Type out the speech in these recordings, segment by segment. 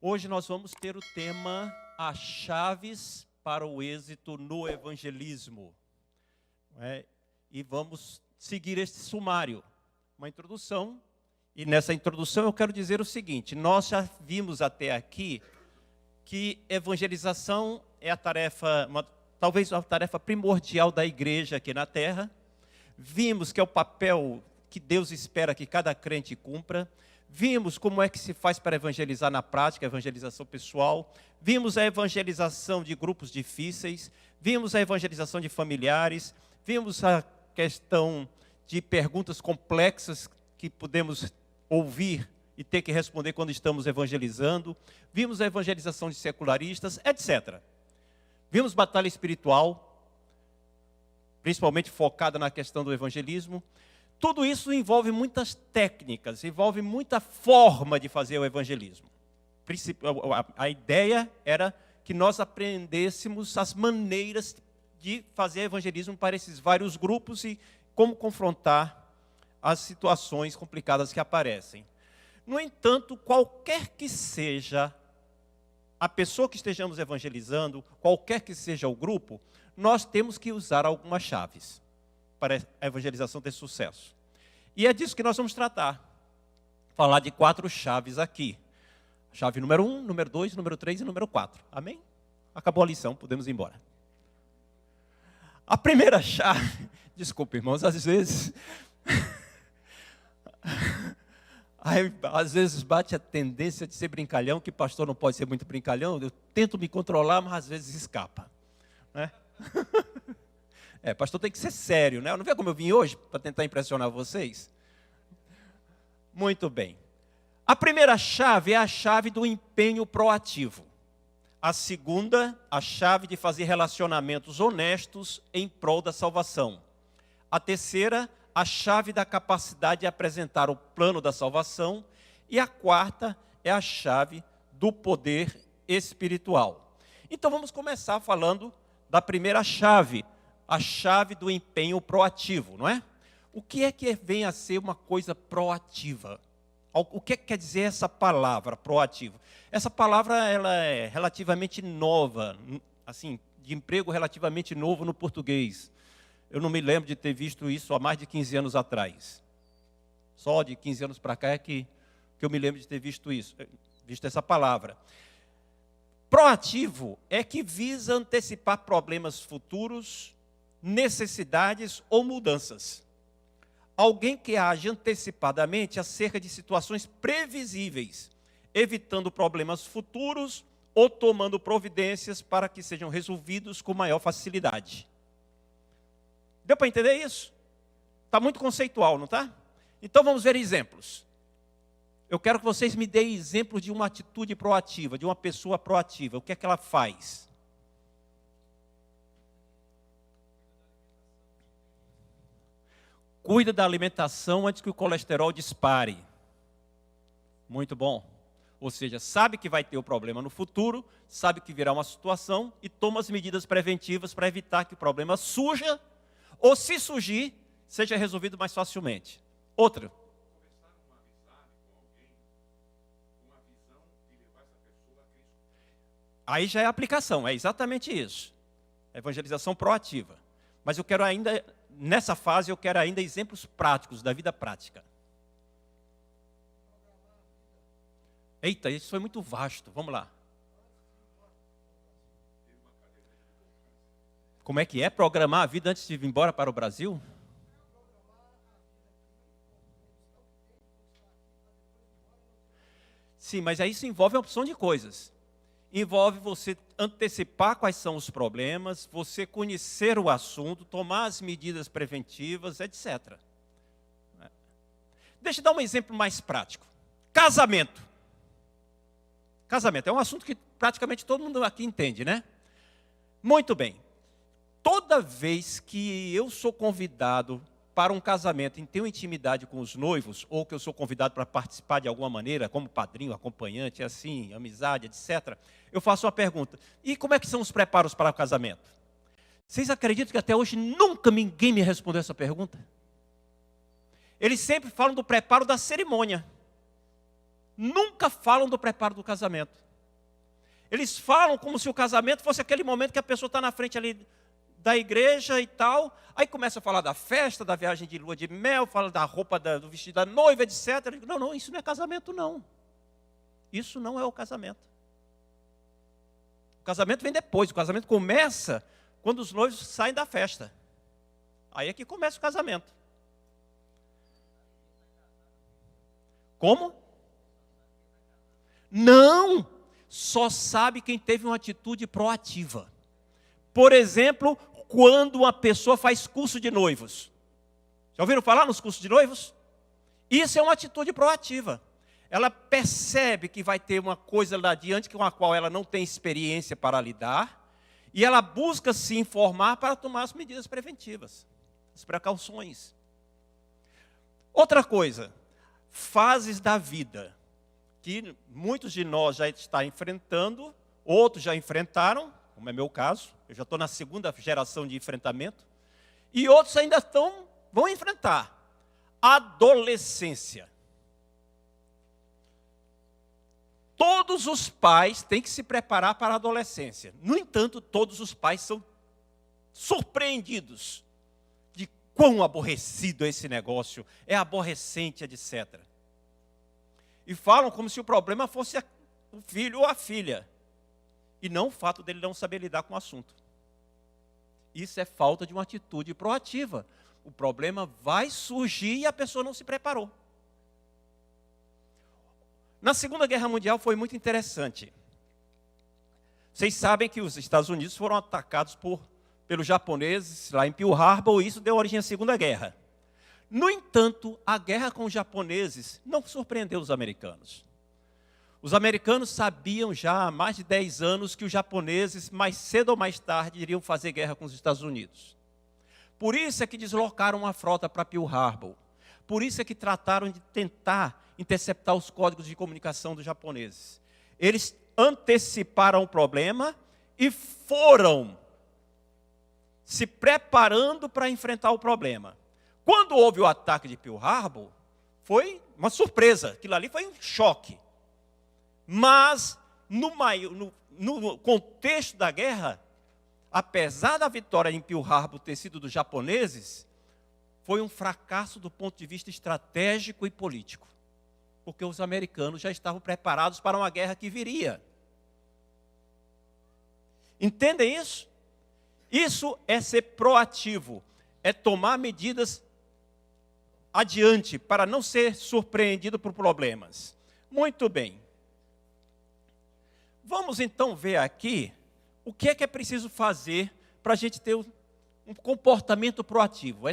Hoje nós vamos ter o tema As Chaves para o Êxito no Evangelismo. E vamos seguir este sumário, uma introdução. E nessa introdução eu quero dizer o seguinte: nós já vimos até aqui que evangelização é a tarefa, talvez a tarefa primordial da igreja aqui na terra. Vimos que é o papel que Deus espera que cada crente cumpra. Vimos como é que se faz para evangelizar na prática, a evangelização pessoal. Vimos a evangelização de grupos difíceis. Vimos a evangelização de familiares. Vimos a questão de perguntas complexas que podemos ouvir e ter que responder quando estamos evangelizando. Vimos a evangelização de secularistas, etc. Vimos batalha espiritual, principalmente focada na questão do evangelismo. Tudo isso envolve muitas técnicas, envolve muita forma de fazer o evangelismo. A ideia era que nós aprendêssemos as maneiras de fazer evangelismo para esses vários grupos e como confrontar as situações complicadas que aparecem. No entanto, qualquer que seja a pessoa que estejamos evangelizando, qualquer que seja o grupo, nós temos que usar algumas chaves para a evangelização ter sucesso. E é disso que nós vamos tratar. Falar de 4 chaves aqui. Chave número 1, número 2, número 3 e número 4. Amém? Acabou a lição, podemos ir embora. A primeira chave... Desculpa, irmãos, às vezes bate a tendência de ser brincalhão, que pastor não pode ser muito brincalhão. Eu tento me controlar, mas às vezes escapa. Né? Pastor tem que ser sério, né? Não vê como eu vim hoje para tentar impressionar vocês? Muito bem. A primeira chave é a chave do empenho proativo. A segunda, a chave de fazer relacionamentos honestos em prol da salvação. A terceira, a chave da capacidade de apresentar o plano da salvação. E a quarta é a chave do poder espiritual. Então vamos começar falando da primeira chave, a chave do empenho proativo, não é? O que é que vem a ser uma coisa proativa? O que quer dizer essa palavra, proativo? Essa palavra ela é relativamente nova, assim, de emprego relativamente novo no português. Eu não me lembro de ter visto isso há mais de 15 anos atrás. Só de 15 anos para cá é que eu me lembro de ter visto essa palavra. Proativo é que visa antecipar problemas futuros, necessidades ou mudanças. Alguém que age antecipadamente acerca de situações previsíveis, evitando problemas futuros ou tomando providências para que sejam resolvidos com maior facilidade. Deu para entender isso? Está muito conceitual, não está? Então vamos ver exemplos. Eu quero que vocês me deem exemplos de uma atitude proativa, de uma pessoa proativa. O que é que ela faz? Cuida da alimentação antes que o colesterol dispare. Muito bom. Ou seja, sabe que vai ter o problema no futuro, sabe que virá uma situação e toma as medidas preventivas para evitar que o problema surja ou, se surgir, seja resolvido mais facilmente. Outra. Começar uma amizade com alguém, uma visão de levar essa pessoa a Cristo. Aí já é aplicação, é exatamente isso. Evangelização proativa. Mas eu quero ainda... Nessa fase, eu quero ainda exemplos práticos, da vida prática. Eita, isso foi muito vasto. Vamos lá. Como é que é? Programar a vida antes de ir embora para o Brasil? Sim, mas aí isso envolve uma opção de coisas. Envolve você antecipar quais são os problemas, você conhecer o assunto, tomar as medidas preventivas, etc. Deixa eu dar um exemplo mais prático. Casamento. Casamento é um assunto que praticamente todo mundo aqui entende, né? Muito bem. Toda vez que eu sou convidado para um casamento, em ter uma intimidade com os noivos, ou que eu sou convidado para participar de alguma maneira, como padrinho, acompanhante, assim, amizade, etc., eu faço uma pergunta: e como é que são os preparos para o casamento? Vocês acreditam que até hoje nunca ninguém me respondeu essa pergunta? Eles sempre falam do preparo da cerimônia. Nunca falam do preparo do casamento. Eles falam como se o casamento fosse aquele momento que a pessoa está na frente ali da igreja e tal. Aí começa a falar da festa, da viagem de lua de mel, fala da roupa, do vestido da noiva, etc. Não, isso não é casamento, não. Isso não é o casamento. O casamento vem depois. O casamento começa quando os noivos saem da festa. Aí é que começa o casamento. Como? Não! Só sabe quem teve uma atitude proativa. Por exemplo, quando uma pessoa faz curso de noivos. Já ouviram falar nos cursos de noivos? Isso é uma atitude proativa. Ela percebe que vai ter uma coisa lá adiante com a qual ela não tem experiência para lidar, e ela busca se informar para tomar as medidas preventivas, as precauções. Outra coisa, fases da vida, que muitos de nós já estão enfrentando, outros já enfrentaram, como é meu caso, eu já estou na segunda geração de enfrentamento, e outros ainda vão enfrentar. Adolescência. Todos os pais têm que se preparar para a adolescência. No entanto, todos os pais são surpreendidos de quão aborrecido é esse negócio, é aborrecente, etc. E falam como se o problema fosse o filho ou a filha, e não o fato dele não saber lidar com o assunto. Isso é falta de uma atitude proativa. O problema vai surgir e a pessoa não se preparou. Na Segunda Guerra Mundial foi muito interessante. Vocês sabem que os Estados Unidos foram atacados pelos japoneses lá em Pearl Harbor, e isso deu origem à Segunda Guerra. No entanto, a guerra com os japoneses não surpreendeu os americanos. Os americanos sabiam já há mais de 10 anos que os japoneses, mais cedo ou mais tarde, iriam fazer guerra com os Estados Unidos. Por isso é que deslocaram uma frota para Pearl Harbor. Por isso é que trataram de tentar interceptar os códigos de comunicação dos japoneses. Eles anteciparam o problema e foram se preparando para enfrentar o problema. Quando houve o ataque de Pearl Harbor, foi uma surpresa. Aquilo ali foi um choque. Mas, no contexto da guerra, apesar da vitória em Pearl Harbor ter sido dos japoneses, foi um fracasso do ponto de vista estratégico e político. Porque os americanos já estavam preparados para uma guerra que viria. Entendem isso? Isso é ser proativo, é tomar medidas adiante para não ser surpreendido por problemas. Muito bem. Vamos então ver aqui o que é preciso fazer para a gente ter um comportamento proativo.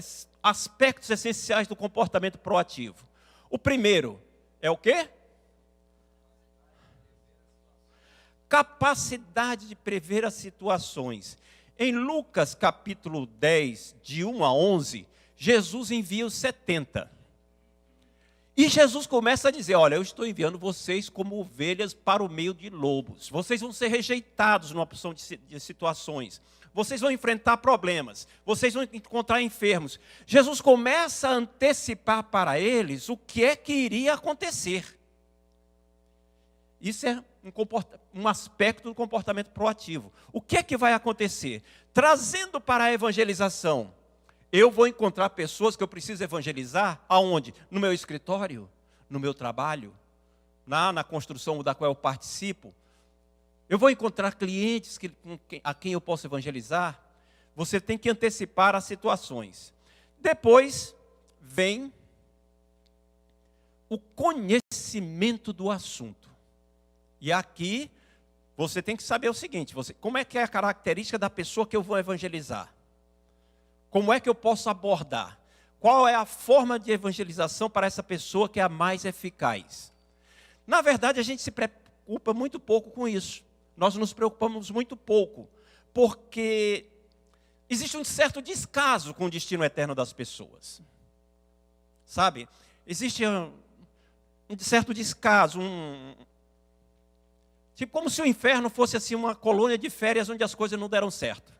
Aspectos essenciais do comportamento proativo. O primeiro é o quê? Capacidade de prever as situações. Em Lucas capítulo 10, de 1 a 11, Jesus envia os 70. E Jesus começa a dizer, olha, eu estou enviando vocês como ovelhas para o meio de lobos. Vocês vão ser rejeitados numa opção de situações. Vocês vão enfrentar problemas. Vocês vão encontrar enfermos. Jesus começa a antecipar para eles o que é que iria acontecer. Isso é um aspecto do comportamento proativo. O que é que vai acontecer? Trazendo para a evangelização. Eu vou encontrar pessoas que eu preciso evangelizar, aonde? No meu escritório, no meu trabalho, na construção da qual eu participo. Eu vou encontrar clientes a quem eu posso evangelizar. Você tem que antecipar as situações. Depois vem o conhecimento do assunto. E aqui você tem que saber o seguinte, como é que é a característica da pessoa que eu vou evangelizar? Como é que eu posso abordar? Qual é a forma de evangelização para essa pessoa que é a mais eficaz? Na verdade, a gente se preocupa muito pouco com isso. Nós nos preocupamos muito pouco, porque existe um certo descaso com o destino eterno das pessoas. Sabe? Existe um certo descaso, tipo como se o inferno fosse assim uma colônia de férias onde as coisas não deram certo.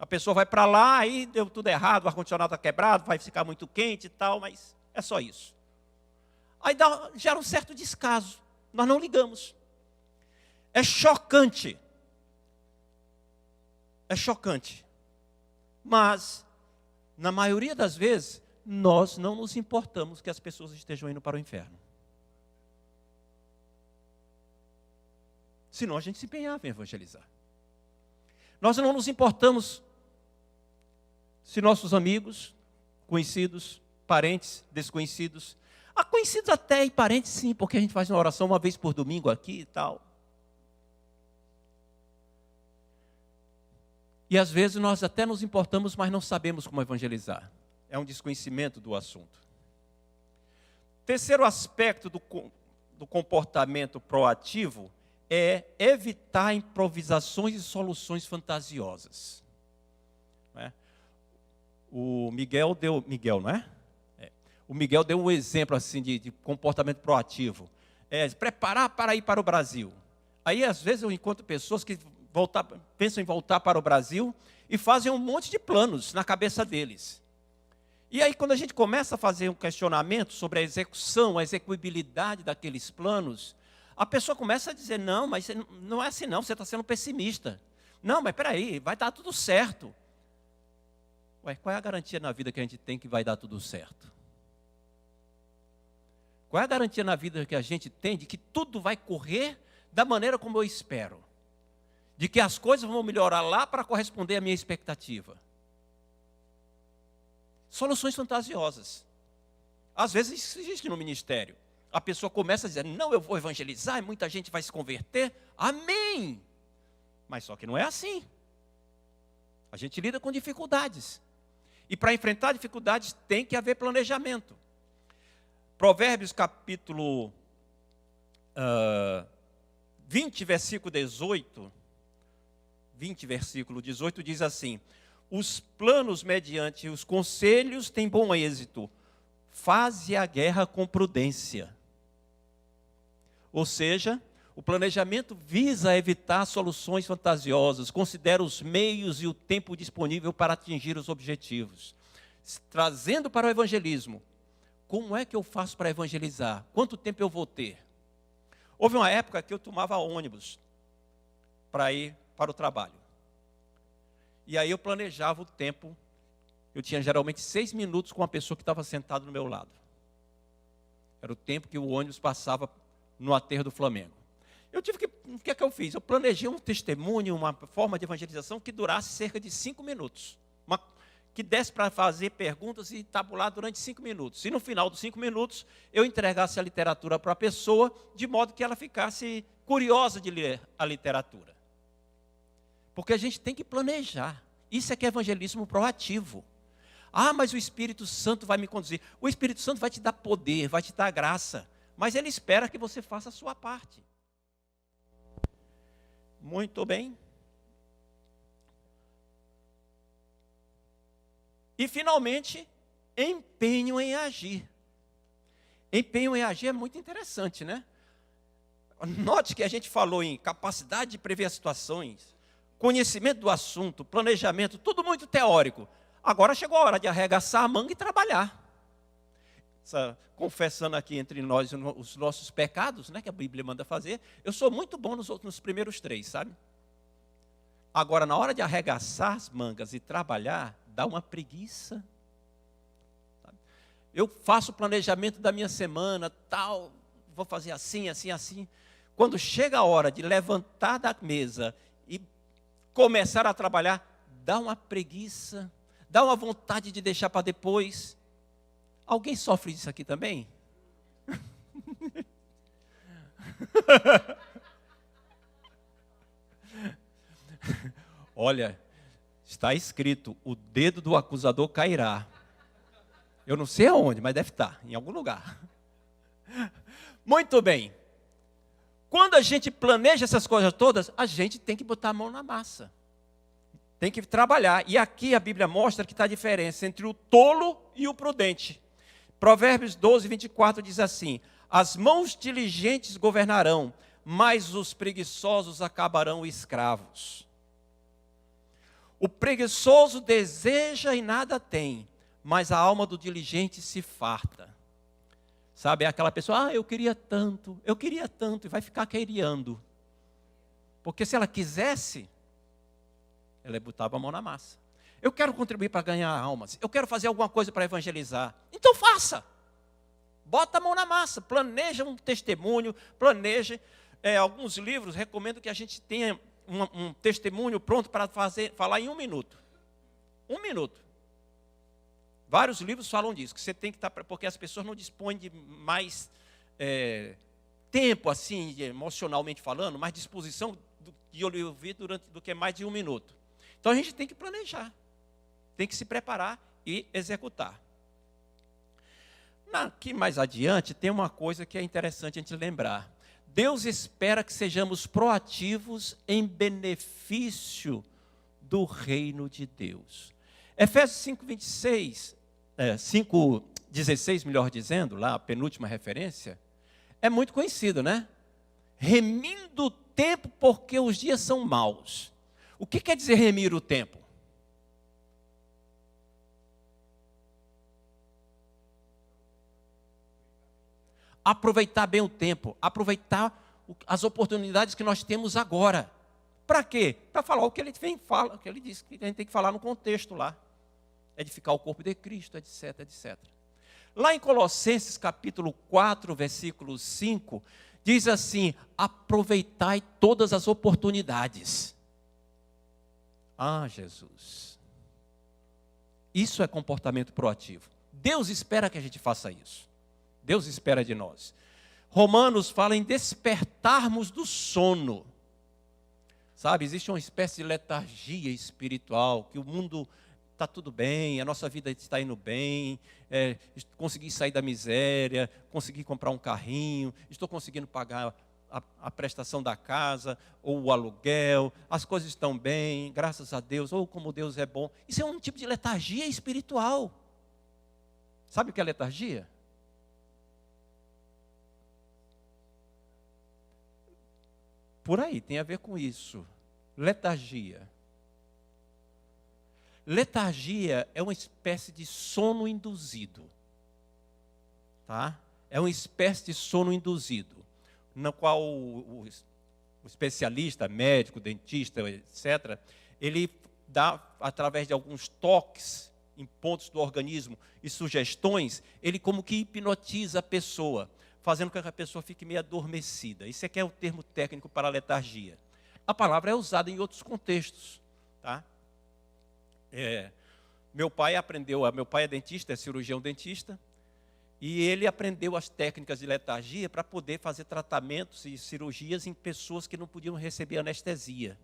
A pessoa vai para lá, aí deu tudo errado, o ar-condicionado está quebrado, vai ficar muito quente e tal, mas é só isso. Aí gera um certo descaso, nós não ligamos. É chocante. É chocante. Mas, na maioria das vezes, nós não nos importamos que as pessoas estejam indo para o inferno. Senão a gente se empenhava em evangelizar. Nós não nos importamos se nossos amigos, conhecidos, parentes, desconhecidos, conhecidos até e parentes sim, porque a gente faz uma oração uma vez por domingo aqui e tal. E às vezes nós até nos importamos, mas não sabemos como evangelizar. É um desconhecimento do assunto. Terceiro aspecto do comportamento proativo é evitar improvisações e soluções fantasiosas. O Miguel deu... Miguel, não é? O Miguel deu um exemplo assim de comportamento proativo. Preparar para ir para o Brasil. Aí, às vezes, eu encontro pessoas que pensam em voltar para o Brasil e fazem um monte de planos na cabeça deles. E aí, quando a gente começa a fazer um questionamento sobre a execução, a execuibilidade daqueles planos, a pessoa começa a dizer, não, mas não é assim não, você está sendo pessimista. Não, mas peraí, vai dar tudo certo. Ué, qual é a garantia na vida que a gente tem que vai dar tudo certo? Qual é a garantia na vida que a gente tem de que tudo vai correr da maneira como eu espero? De que as coisas vão melhorar lá para corresponder à minha expectativa? Soluções fantasiosas. Às vezes isso existe no ministério. A pessoa começa a dizer, não, eu vou evangelizar e muita gente vai se converter. Amém! Mas só que não é assim. A gente lida com dificuldades. E para enfrentar dificuldades tem que haver planejamento. Provérbios capítulo 20, versículo 18. 20, versículo 18 diz assim: os planos mediante os conselhos têm bom êxito. Faze a guerra com prudência. Ou seja, o planejamento visa evitar soluções fantasiosas, considera os meios e o tempo disponível para atingir os objetivos. Trazendo para o evangelismo, como é que eu faço para evangelizar? Quanto tempo eu vou ter? Houve uma época que eu tomava ônibus para ir para o trabalho. E aí eu planejava o tempo. Eu tinha geralmente 6 minutos com a pessoa que estava sentada do meu lado. Era o tempo que o ônibus passava no aterro do Flamengo. O que é que eu fiz? Eu planejei um testemunho, uma forma de evangelização que durasse cerca de 5 minutos. Que desse para fazer perguntas e tabular durante 5 minutos. E no final dos 5 minutos, eu entregasse a literatura para a pessoa, de modo que ela ficasse curiosa de ler a literatura. Porque a gente tem que planejar. Isso é que é evangelismo proativo. Mas o Espírito Santo vai me conduzir. O Espírito Santo vai te dar poder, vai te dar graça. Mas ele espera que você faça a sua parte. Muito bem. E, finalmente, empenho em agir. Empenho em agir é muito interessante, né? Note que a gente falou em capacidade de prever as situações, conhecimento do assunto, planejamento, tudo muito teórico. Agora chegou a hora de arregaçar a manga e trabalhar. Confessando aqui entre nós os nossos pecados, né, que a Bíblia manda fazer, eu sou muito bom nos primeiros 3, sabe? Agora, na hora de arregaçar as mangas e trabalhar, dá uma preguiça. Eu faço o planejamento da minha semana, tal, vou fazer assim, assim, assim. Quando chega a hora de levantar da mesa e começar a trabalhar, dá uma preguiça, dá uma vontade de deixar para depois. Alguém sofre disso aqui também? Olha, está escrito, o dedo do acusador cairá. Eu não sei aonde, mas deve estar, em algum lugar. Muito bem. Quando a gente planeja essas coisas todas, a gente tem que botar a mão na massa. Tem que trabalhar. E aqui a Bíblia mostra que está a diferença entre o tolo e o prudente. Provérbios 12, 24 diz assim: as mãos diligentes governarão, mas os preguiçosos acabarão escravos. O preguiçoso deseja e nada tem, mas a alma do diligente se farta. Sabe, é aquela pessoa, eu queria tanto, e vai ficar querendo. Porque se ela quisesse, ela botava a mão na massa. Eu quero contribuir para ganhar almas. Eu quero fazer alguma coisa para evangelizar. Então faça. Bota a mão na massa. Planeja um testemunho. Planeje. Alguns livros recomendo que a gente tenha um testemunho pronto para falar em 1 minuto. 1 minuto. Vários livros falam disso. Que você tem que estar... Porque as pessoas não dispõem de mais tempo, assim, emocionalmente falando, mais disposição de ouvir do que mais de 1 minuto. Então a gente tem que planejar. Tem que se preparar e executar. Aqui mais adiante tem uma coisa que é interessante a gente lembrar. Deus espera que sejamos proativos em benefício do reino de Deus. Efésios 5:16, melhor dizendo, lá a penúltima referência, é muito conhecido, né? Remindo o tempo porque os dias são maus. O que quer dizer remir o tempo? Aproveitar bem o tempo, aproveitar as oportunidades que nós temos agora. Para quê? Para falar o que ele fala, o que ele diz, que a gente tem que falar no contexto lá. Edificar o corpo de Cristo, etc, etc. Lá em Colossenses capítulo 4, versículo 5, diz assim: aproveitai todas as oportunidades. Ah, Jesus. Isso é comportamento proativo. Deus espera que a gente faça isso. Deus espera de nós. Romanos fala em despertarmos do sono. Sabe, existe uma espécie de letargia espiritual, que o mundo está tudo bem, a nossa vida está indo bem, consegui sair da miséria, consegui comprar um carrinho, estou conseguindo pagar a prestação da casa, ou o aluguel, as coisas estão bem, graças a Deus, ou como Deus é bom. Isso é um tipo de letargia espiritual. Sabe o que é letargia? Por aí, tem a ver com isso. Letargia. Letargia é uma espécie de sono induzido. Tá? É uma espécie de sono induzido, no qual o especialista, médico, dentista, etc., ele dá, através de alguns toques em pontos do organismo e sugestões, ele como que hipnotiza a pessoa, fazendo com que a pessoa fique meio adormecida. Isso é que é o termo técnico para a letargia. A palavra é usada em outros contextos. Tá? Meu pai é dentista, é cirurgião dentista, e ele aprendeu as técnicas de letargia para poder fazer tratamentos e cirurgias em pessoas que não podiam receber anestesia.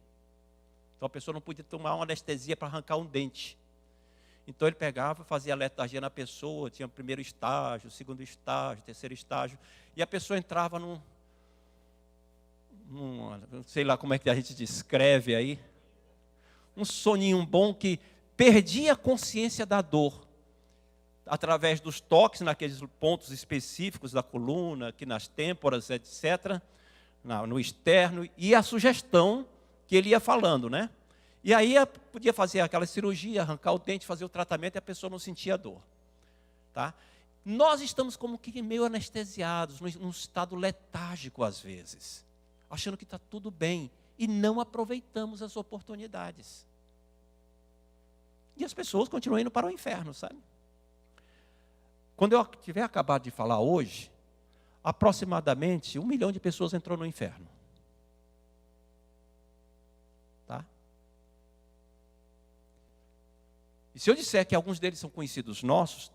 Então a pessoa não podia tomar uma anestesia para arrancar um dente. Então ele pegava, fazia letargia na pessoa, tinha o primeiro estágio, o segundo estágio, o terceiro estágio, e a pessoa entrava não sei lá como é que a gente descreve aí, um soninho bom que perdia a consciência da dor, através dos toques naqueles pontos específicos da coluna, aqui nas têmporas, etc., no externo, e a sugestão que ele ia falando, né? E aí podia fazer aquela cirurgia, arrancar o dente, fazer o tratamento e a pessoa não sentia dor. Tá? Nós estamos como que meio anestesiados, num estado letárgico às vezes, achando que está tudo bem e não aproveitamos as oportunidades. E as pessoas continuam indo para o inferno, sabe? Quando eu tiver acabado de falar hoje, aproximadamente 1 milhão de pessoas entrou no inferno. Tá? E se eu disser que alguns deles são conhecidos nossos,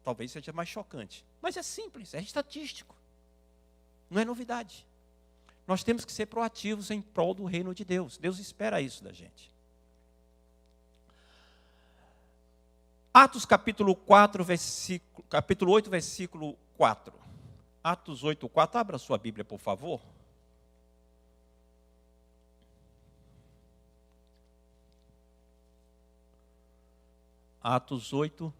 talvez seja mais chocante. Mas é simples, é estatístico. Não é novidade. Nós temos que ser proativos em prol do reino de Deus. Deus espera isso da gente. Atos capítulo 8, versículo 4. Atos 8, 4. Abra sua Bíblia, por favor. Atos 8,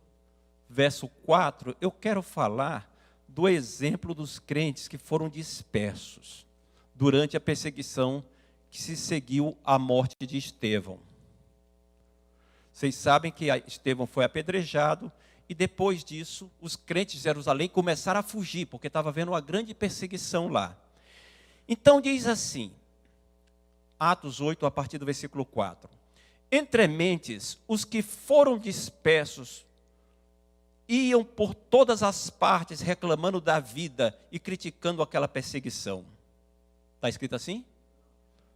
verso 4. Eu quero falar do exemplo dos crentes que foram dispersos durante a perseguição que se seguiu à morte de Estevão. Vocês sabem que Estevão foi apedrejado e depois disso os crentes de Jerusalém começaram a fugir, porque estava havendo uma grande perseguição lá. Então diz assim, Atos 8, a partir do versículo 4. Entre mentes, os que foram dispersos iam por todas as partes reclamando da vida e criticando aquela perseguição. Está escrito assim?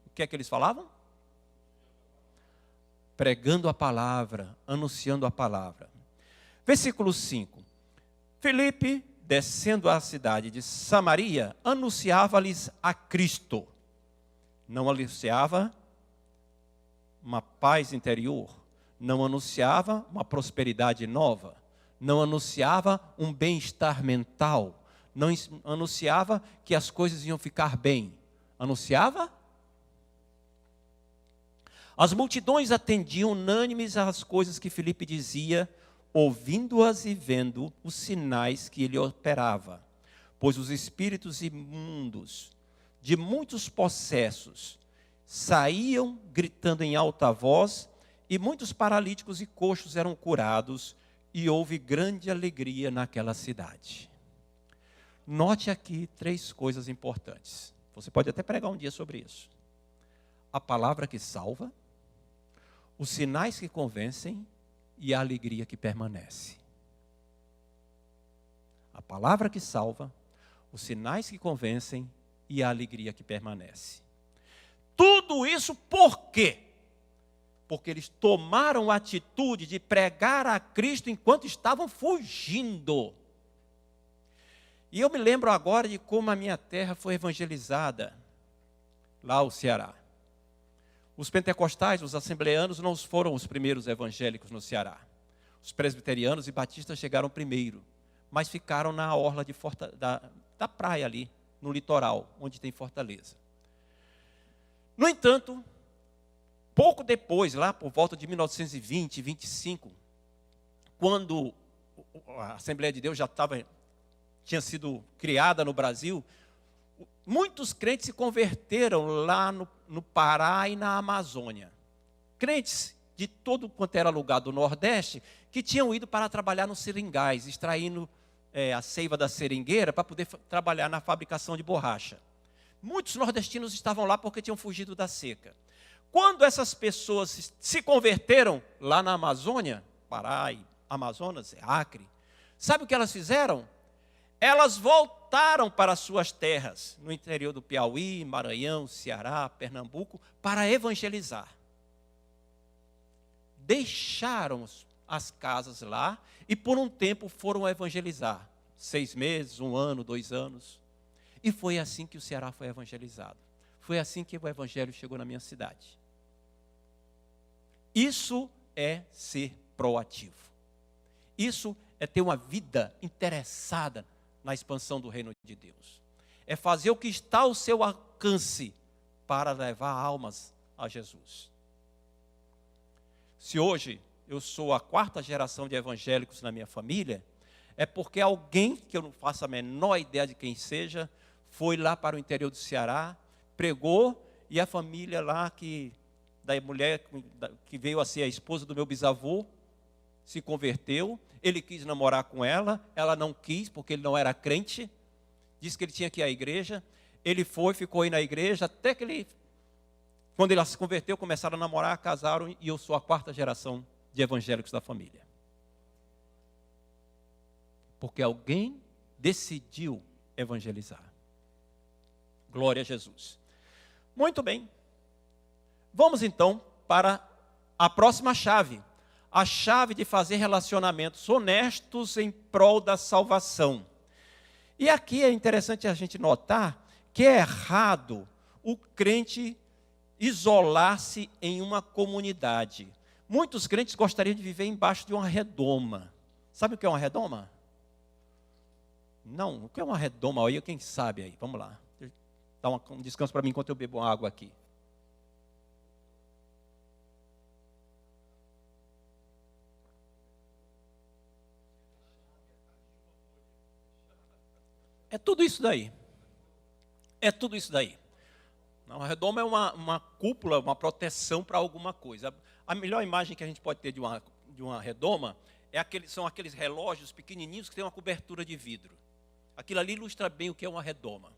O que é que eles falavam? Pregando a palavra, anunciando a palavra. Versículo 5. Filipe, descendo à cidade de Samaria, anunciava-lhes a Cristo. Não anunciava uma paz interior, não anunciava uma prosperidade nova, não anunciava um bem-estar mental, não anunciava que as coisas iam ficar bem. Anunciava? As multidões atendiam unânimes às coisas que Filipe dizia, ouvindo-as e vendo os sinais que ele operava. Pois os espíritos imundos de muitos possessos saíam gritando em alta voz, e muitos paralíticos e coxos eram curados, e houve grande alegria naquela cidade. Note aqui 3 coisas importantes. Você pode até pregar um dia sobre isso. A palavra que salva, os sinais que convencem e a alegria que permanece. A palavra que salva, os sinais que convencem e a alegria que permanece. Tudo isso por quê? Porque eles tomaram a atitude de pregar a Cristo enquanto estavam fugindo. E eu me lembro agora de como a minha terra foi evangelizada, lá no Ceará. Os pentecostais, os assembleanos, não foram os primeiros evangélicos no Ceará. Os presbiterianos e batistas chegaram primeiro, mas ficaram na orla da praia ali, no litoral, onde tem Fortaleza. No entanto, pouco depois, lá por volta de 1920, 25, quando a Assembleia de Deus já tinha sido criada no Brasil, muitos crentes se converteram lá no Pará e na Amazônia. Crentes de todo quanto era lugar do Nordeste, que tinham ido para trabalhar nos seringais, extraindo a seiva da seringueira para poder trabalhar na fabricação de borracha. Muitos nordestinos estavam lá porque tinham fugido da seca. Quando essas pessoas se converteram lá na Amazônia, Pará e Amazonas, Acre, sabe o que elas fizeram? Elas voltaram para suas terras, no interior do Piauí, Maranhão, Ceará, Pernambuco, para evangelizar. Deixaram as casas lá e por um tempo foram evangelizar. 6 meses, 1 ano, 2 anos. E foi assim que o Ceará foi evangelizado. Foi assim que o evangelho chegou na minha cidade. Isso é ser proativo. Isso é ter uma vida interessada na expansão do reino de Deus. É fazer o que está ao seu alcance para levar almas a Jesus. Se hoje eu sou a 4ª geração de evangélicos na minha família, é porque alguém, que eu não faço a menor ideia de quem seja, foi lá para o interior do Ceará, pregou, e a família lá, da mulher que veio a ser a esposa do meu bisavô, se converteu. Ele quis namorar com ela não quis, porque ele não era crente, disse que ele tinha que ir à igreja. Ele foi, ficou aí na igreja, até que quando ele se converteu, começaram a namorar, casaram, e eu sou a 4ª geração de evangélicos da família. Porque alguém decidiu evangelizar. Glória a Jesus. Muito bem. Vamos então para a próxima chave. A chave de fazer relacionamentos honestos em prol da salvação. E aqui é interessante a gente notar que é errado o crente isolar-se em uma comunidade. Muitos crentes gostariam de viver embaixo de uma redoma. Sabe o que é uma redoma? Não, o que é uma redoma? Aí, quem sabe aí? Vamos lá. Dá um descanso para mim enquanto eu bebo uma água aqui. É tudo isso daí. É tudo isso daí. A redoma é uma cúpula, uma proteção para alguma coisa. A melhor imagem que a gente pode ter de uma redoma são aqueles relógios pequenininhos que têm uma cobertura de vidro. Aquilo ali ilustra bem o que é uma redoma.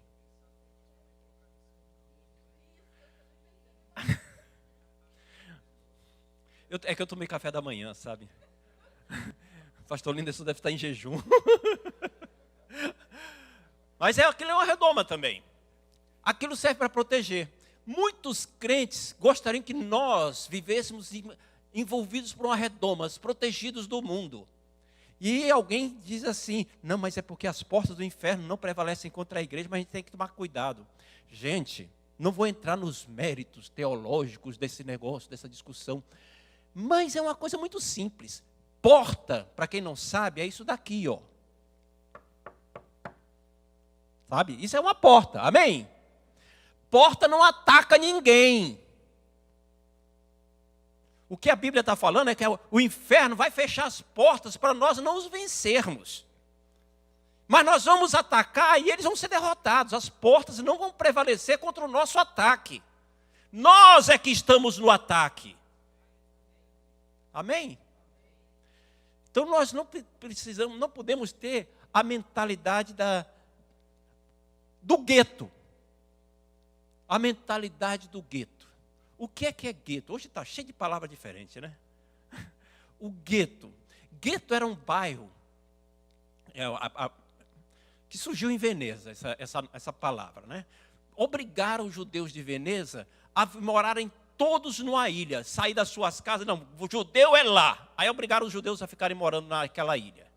É que eu tomei café da manhã, sabe? Pastor Linderson deve estar em jejum. Mas aquilo é uma redoma também. Aquilo serve para proteger. Muitos crentes gostariam que nós vivêssemos envolvidos por uma redoma, protegidos do mundo. E alguém diz assim, não, mas é porque as portas do inferno não prevalecem contra a igreja, mas a gente tem que tomar cuidado. Gente, não vou entrar nos méritos teológicos desse negócio, dessa discussão, mas é uma coisa muito simples. Porta, para quem não sabe, é isso daqui, ó. Sabe? Isso é uma porta, amém? Porta não ataca ninguém. O que a Bíblia está falando é que o inferno vai fechar as portas para nós não os vencermos. Mas nós vamos atacar e eles vão ser derrotados. As portas não vão prevalecer contra o nosso ataque. Nós é que estamos no ataque. Amém? Então nós não precisamos, não podemos ter a mentalidade do gueto. A mentalidade do gueto. O que é gueto? Hoje está cheio de palavras diferentes, né? O gueto. Gueto era um bairro que surgiu em Veneza, essa palavra, né? Obrigaram os judeus de Veneza a morarem todos numa ilha, sair das suas casas. Não, o judeu é lá. Aí obrigaram os judeus a ficarem morando naquela ilha,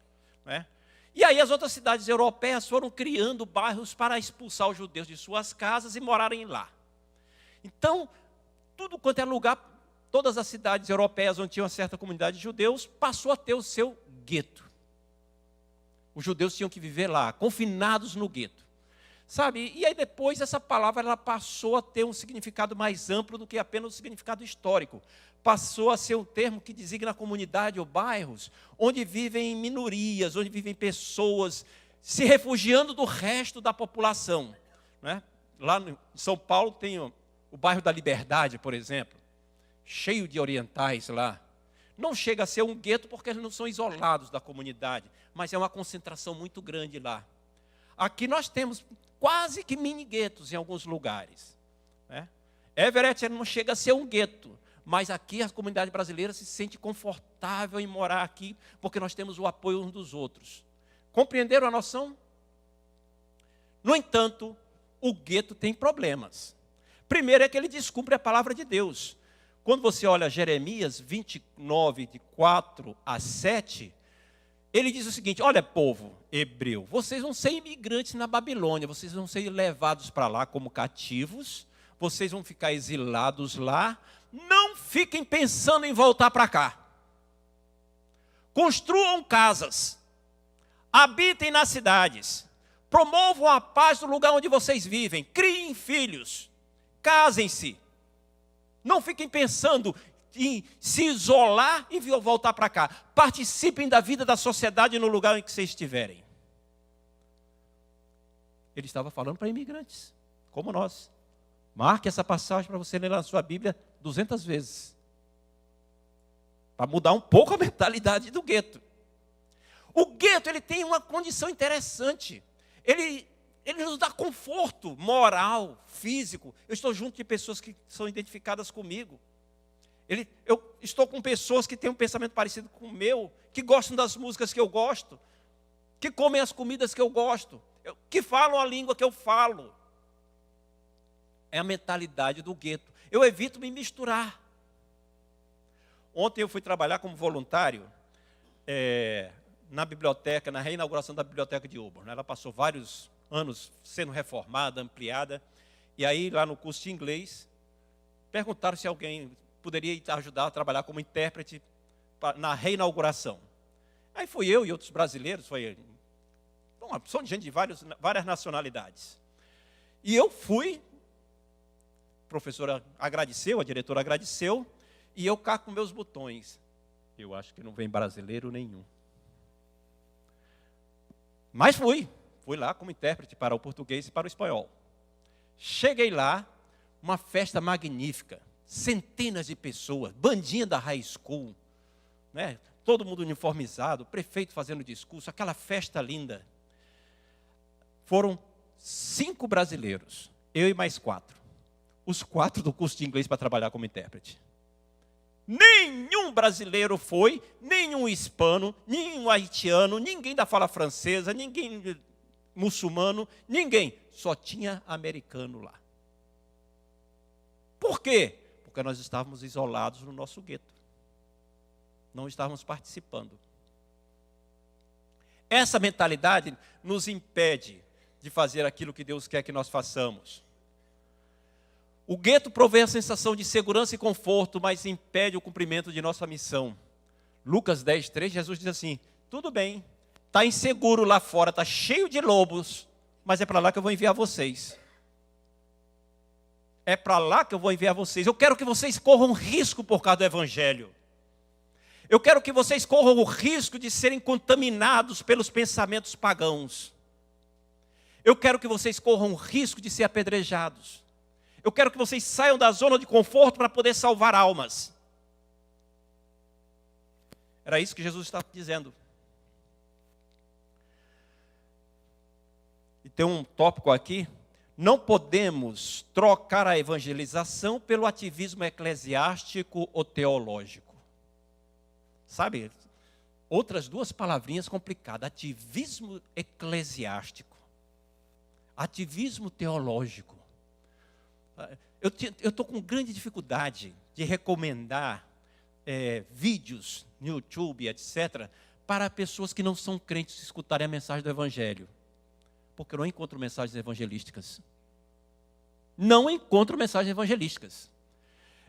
né? E aí as outras cidades europeias foram criando bairros para expulsar os judeus de suas casas e morarem lá. Então, tudo quanto é lugar, todas as cidades europeias onde tinha uma certa comunidade de judeus, passou a ter o seu gueto. Os judeus tinham que viver lá, confinados no gueto. Sabe? E aí depois essa palavra ela passou a ter um significado mais amplo do que apenas o significado histórico. Passou a ser um termo que designa a comunidade ou bairros onde vivem minorias, onde vivem pessoas se refugiando do resto da população, né? Lá em São Paulo tem o bairro da Liberdade, por exemplo, cheio de orientais lá. Não chega a ser um gueto porque eles não são isolados da comunidade, mas é uma concentração muito grande lá. Aqui nós temos quase que mini guetos em alguns lugares, né? Everett não chega a ser um gueto, mas aqui a comunidade brasileira se sente confortável em morar aqui, porque nós temos o apoio uns dos outros. Compreenderam a noção? No entanto, o gueto tem problemas. Primeiro é que ele descumpre a palavra de Deus. Quando você olha Jeremias 29, de 4 a 7, ele diz o seguinte: olha, povo hebreu, vocês vão ser imigrantes na Babilônia, vocês vão ser levados para lá como cativos, vocês vão ficar exilados lá, não fiquem pensando em voltar para cá. Construam casas, habitem nas cidades, promovam a paz no lugar onde vocês vivem, criem filhos, casem-se. Não fiquem pensando em se isolar e voltar para cá. Participem da vida da sociedade no lugar em que vocês estiverem. Ele estava falando para imigrantes, como nós. Marque essa passagem para você ler na sua Bíblia 200 vezes. Para mudar um pouco a mentalidade do gueto. O gueto ele tem uma condição interessante. Ele nos dá conforto moral, físico. Eu estou junto de pessoas que são identificadas comigo. Eu estou com pessoas que têm um pensamento parecido com o meu, que gostam das músicas que eu gosto, que comem as comidas que eu gosto, que falam a língua que eu falo. É a mentalidade do gueto. Eu evito me misturar. Ontem eu fui trabalhar como voluntário na biblioteca, na reinauguração da biblioteca de Auburn. Ela passou vários anos sendo reformada, ampliada. E aí, lá no curso de inglês, perguntaram se alguém poderia ajudar a trabalhar como intérprete na reinauguração. Aí fui eu e outros brasileiros, uma opção de gente de várias nacionalidades. E eu fui, a professora agradeceu, a diretora agradeceu, e eu cá com meus botões. Eu acho que não vem brasileiro nenhum. Mas fui lá como intérprete para o português e para o espanhol. Cheguei lá, uma festa magnífica, centenas de pessoas, bandinha da high school, né? Todo mundo uniformizado, o prefeito fazendo discurso, aquela festa linda. Foram 5 brasileiros, eu e mais 4. Os 4 do curso de inglês para trabalhar como intérprete. Nenhum brasileiro foi, nenhum hispano, nenhum haitiano, ninguém da fala francesa, ninguém muçulmano, ninguém. Só tinha americano lá. Por quê? Porque nós estávamos isolados no nosso gueto. Não estávamos participando. Essa mentalidade nos impede de fazer aquilo que Deus quer que nós façamos. O gueto provê a sensação de segurança e conforto, mas impede o cumprimento de nossa missão. Lucas 10:3, Jesus diz assim: tudo bem, está inseguro lá fora, está cheio de lobos, mas é para lá que eu vou enviar vocês. É para lá que eu vou enviar vocês. Eu quero que vocês corram risco por causa do Evangelho. Eu quero que vocês corram o risco de serem contaminados pelos pensamentos pagãos. Eu quero que vocês corram o risco de ser apedrejados. Eu quero que vocês saiam da zona de conforto para poder salvar almas. Era isso que Jesus estava dizendo. E tem um tópico aqui. Não podemos trocar a evangelização pelo ativismo eclesiástico ou teológico. Sabe? Outras duas palavrinhas complicadas. Ativismo eclesiástico. Ativismo teológico. Eu estou com grande dificuldade de recomendar vídeos no YouTube, etc., para pessoas que não são crentes escutarem a mensagem do Evangelho. Porque eu não encontro mensagens evangelísticas. Não encontro mensagens evangelísticas.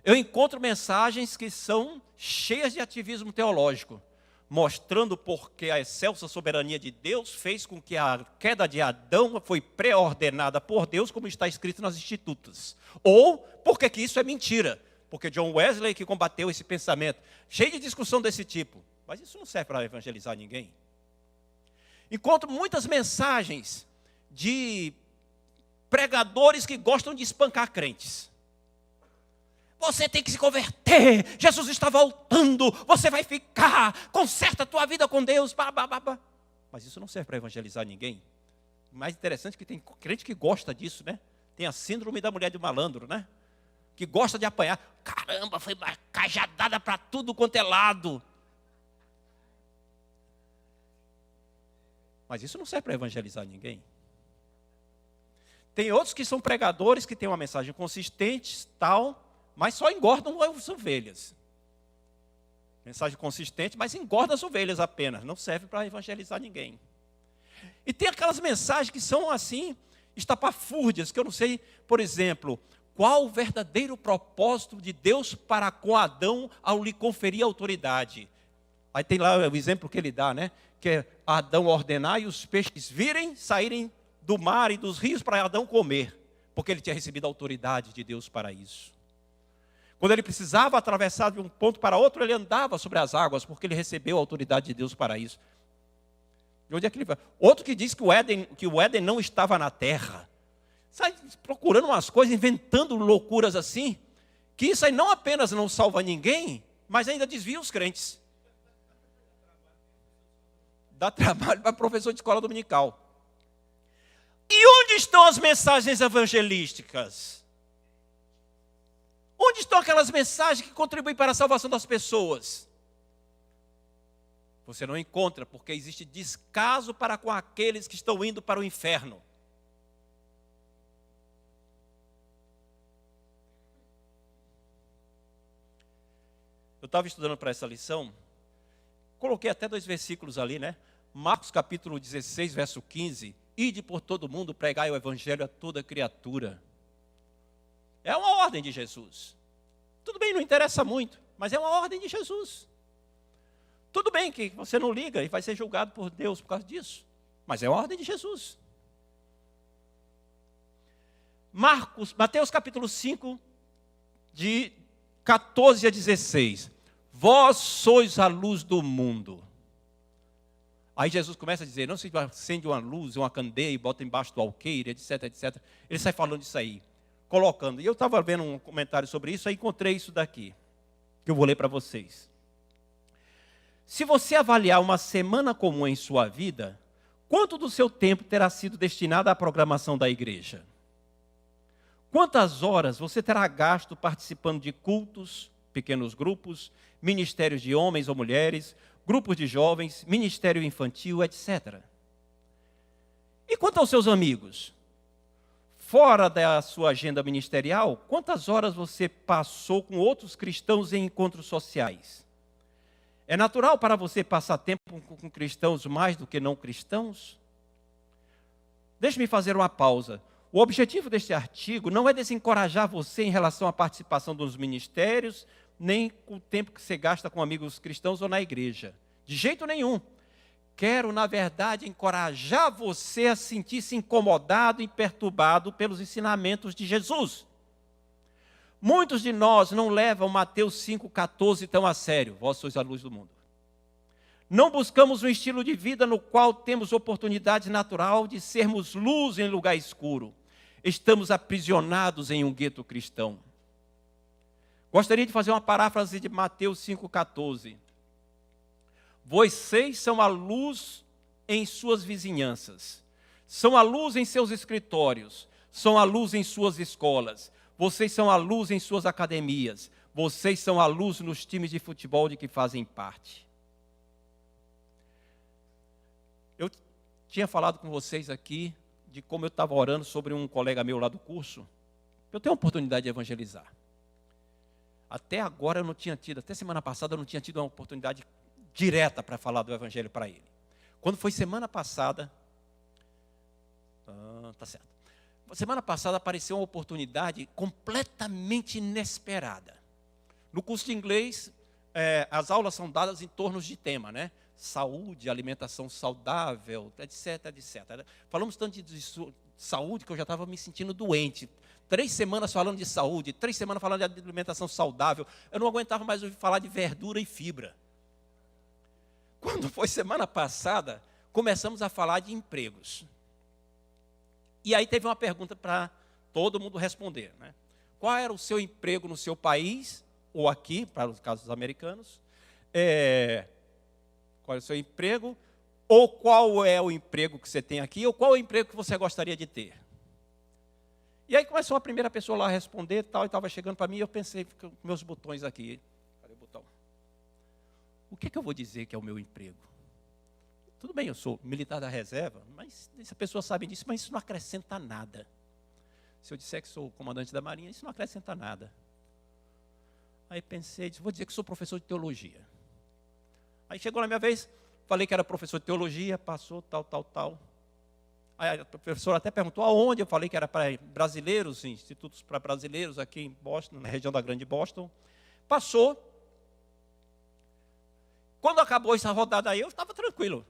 Eu encontro mensagens que são cheias de ativismo teológico, mostrando porque a excelsa soberania de Deus fez com que a queda de Adão foi pré-ordenada por Deus, como está escrito nas Escrituras. Ou porque que isso é mentira, porque John Wesley que combateu esse pensamento, cheio de discussão desse tipo. Mas isso não serve para evangelizar ninguém. Encontro muitas mensagens de pregadores que gostam de espancar crentes. Você tem que se converter, Jesus está voltando, você vai ficar, conserta a tua vida com Deus. Mas isso não serve para evangelizar ninguém. O mais interessante é que tem crente que gosta disso, né? Tem a síndrome da mulher de malandro, né? Que gosta de apanhar. Caramba, foi uma cajadada para tudo quanto é lado. Mas isso não serve para evangelizar ninguém. Tem outros que são pregadores que têm uma mensagem consistente, tal, mas só engordam as ovelhas. Mensagem consistente, mas engorda as ovelhas apenas. Não serve para evangelizar ninguém. E tem aquelas mensagens que são assim, estapafúrdias, que eu não sei, por exemplo, qual o verdadeiro propósito de Deus para com Adão ao lhe conferir autoridade. Aí tem lá o exemplo que ele dá, né? Que é Adão ordenar e os peixes virem, saírem do mar e dos rios para Adão comer. Porque ele tinha recebido a autoridade de Deus para isso. Quando ele precisava atravessar de um ponto para outro, ele andava sobre as águas, porque ele recebeu a autoridade de Deus para isso. De onde é que ele vai? Outro que diz que o Éden não estava na terra. Sai procurando umas coisas, inventando loucuras assim, que isso aí não apenas não salva ninguém, mas ainda desvia os crentes. Dá trabalho para professor de escola dominical. E onde estão as mensagens evangelísticas? Onde estão aquelas mensagens que contribuem para a salvação das pessoas? Você não encontra, porque existe descaso para com aqueles que estão indo para o inferno. Eu estava estudando para essa lição, coloquei até 2 versículos ali, né? Marcos capítulo 16, verso 15. Ide por todo mundo, pregai o evangelho a toda criatura. É uma ordem de Jesus. Tudo bem, não interessa muito, mas é uma ordem de Jesus. Tudo bem que você não liga e vai ser julgado por Deus por causa disso, mas é uma ordem de Jesus. Mateus capítulo 5, de 14 a 16. Vós sois a luz do mundo. Aí Jesus começa a dizer, não se acende uma luz, uma candeia e bota embaixo do alqueire, etc, etc. Ele sai falando disso aí, colocando. E eu estava vendo um comentário sobre isso, aí encontrei isso daqui, que eu vou ler para vocês. Se você avaliar uma semana comum em sua vida, quanto do seu tempo terá sido destinado à programação da igreja? Quantas horas você terá gasto participando de cultos, pequenos grupos, ministérios de homens ou mulheres, grupos de jovens, ministério infantil, etc. E quanto aos seus amigos? Fora da sua agenda ministerial, quantas horas você passou com outros cristãos em encontros sociais? É natural para você passar tempo com cristãos mais do que não cristãos? Deixe-me fazer uma pausa. O objetivo deste artigo não é desencorajar você em relação à participação dos ministérios, nem com o tempo que você gasta com amigos cristãos ou na igreja. De jeito nenhum. Quero, na verdade, encorajar você a sentir-se incomodado e perturbado pelos ensinamentos de Jesus. Muitos de nós não levam Mateus 5,14 tão a sério. Vós sois a luz do mundo. Não buscamos um estilo de vida no qual temos oportunidade natural de sermos luz em lugar escuro. Estamos aprisionados em um gueto cristão. Gostaria de fazer uma paráfrase de Mateus 5,14. Vocês são a luz em suas vizinhanças, são a luz em seus escritórios, são a luz em suas escolas, vocês são a luz em suas academias, vocês são a luz nos times de futebol de que fazem parte. Eu tinha falado com vocês aqui de como eu estava orando sobre um colega meu lá do curso. Eu tenho a oportunidade de evangelizar. Até agora eu não tinha tido, até semana passada eu não tinha tido uma oportunidade direta para falar do evangelho para ele. Quando foi semana passada, semana passada apareceu uma oportunidade completamente inesperada. No curso de inglês, as aulas são dadas em torno de tema, né? Saúde, alimentação saudável, etc, etc. Falamos tanto de saúde que eu já estava me sentindo doente. 3 semanas falando de saúde, 3 semanas falando de alimentação saudável. Eu não aguentava mais ouvir falar de verdura e fibra. Quando foi semana passada, começamos a falar de empregos. E aí teve uma pergunta para todo mundo responder, né? Qual era o seu emprego no seu país, ou aqui, para os casos americanos? Qual é o seu emprego? Ou qual é o emprego que você tem aqui? Ou qual é o emprego que você gostaria de ter? E aí começou a primeira pessoa lá a responder, tal, e estava chegando para mim, e eu pensei, com meus botões aqui. Cadê o botão? O que eu vou dizer que é o meu emprego? Tudo bem, eu sou militar da reserva, mas essa pessoa sabe disso, mas isso não acrescenta nada. Se eu disser que sou comandante da Marinha, isso não acrescenta nada. Aí pensei, vou dizer que sou professor de teologia. Aí chegou na minha vez, falei que era professor de teologia, passou, tal. Aí a professora até perguntou aonde, eu falei que era para brasileiros, institutos para brasileiros aqui em Boston, na região da Grande Boston. Passou. Quando acabou essa rodada aí, eu estava tranquilo.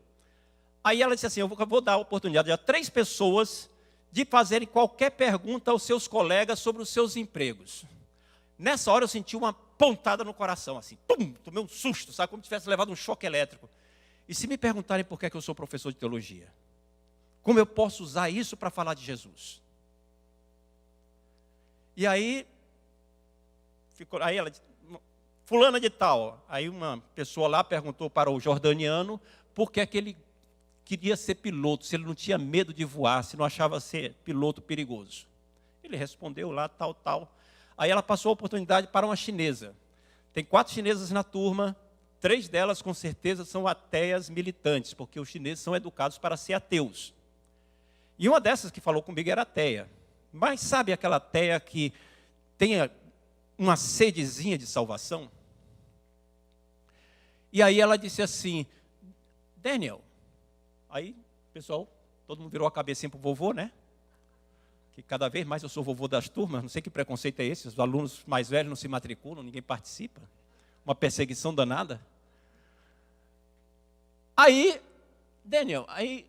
Aí ela disse assim, eu vou dar a oportunidade a 3 pessoas de fazerem qualquer pergunta aos seus colegas sobre os seus empregos. Nessa hora eu senti uma pontada no coração, assim, pum, tomei um susto, sabe, como se tivesse levado um choque elétrico. E se me perguntarem por que eu sou professor de teologia, como eu posso usar isso para falar de Jesus? E aí ela disse, fulana de tal. Aí uma pessoa lá perguntou para o jordaniano por que ele queria ser piloto, se ele não tinha medo de voar, se não achava ser piloto perigoso. Ele respondeu lá, tal. Aí ela passou a oportunidade para uma chinesa. Tem 4 chinesas na turma, 3 delas com certeza são ateias militantes, porque os chineses são educados para ser ateus. E uma dessas que falou comigo era ateia. Mas sabe aquela ateia que tem uma sedezinha de salvação? E aí ela disse assim, Daniel, aí, pessoal, todo mundo virou a cabecinha para o vovô, né? Que cada vez mais eu sou vovô das turmas, não sei que preconceito é esse, os alunos mais velhos não se matriculam, ninguém participa. Uma perseguição danada. Aí, Daniel, aí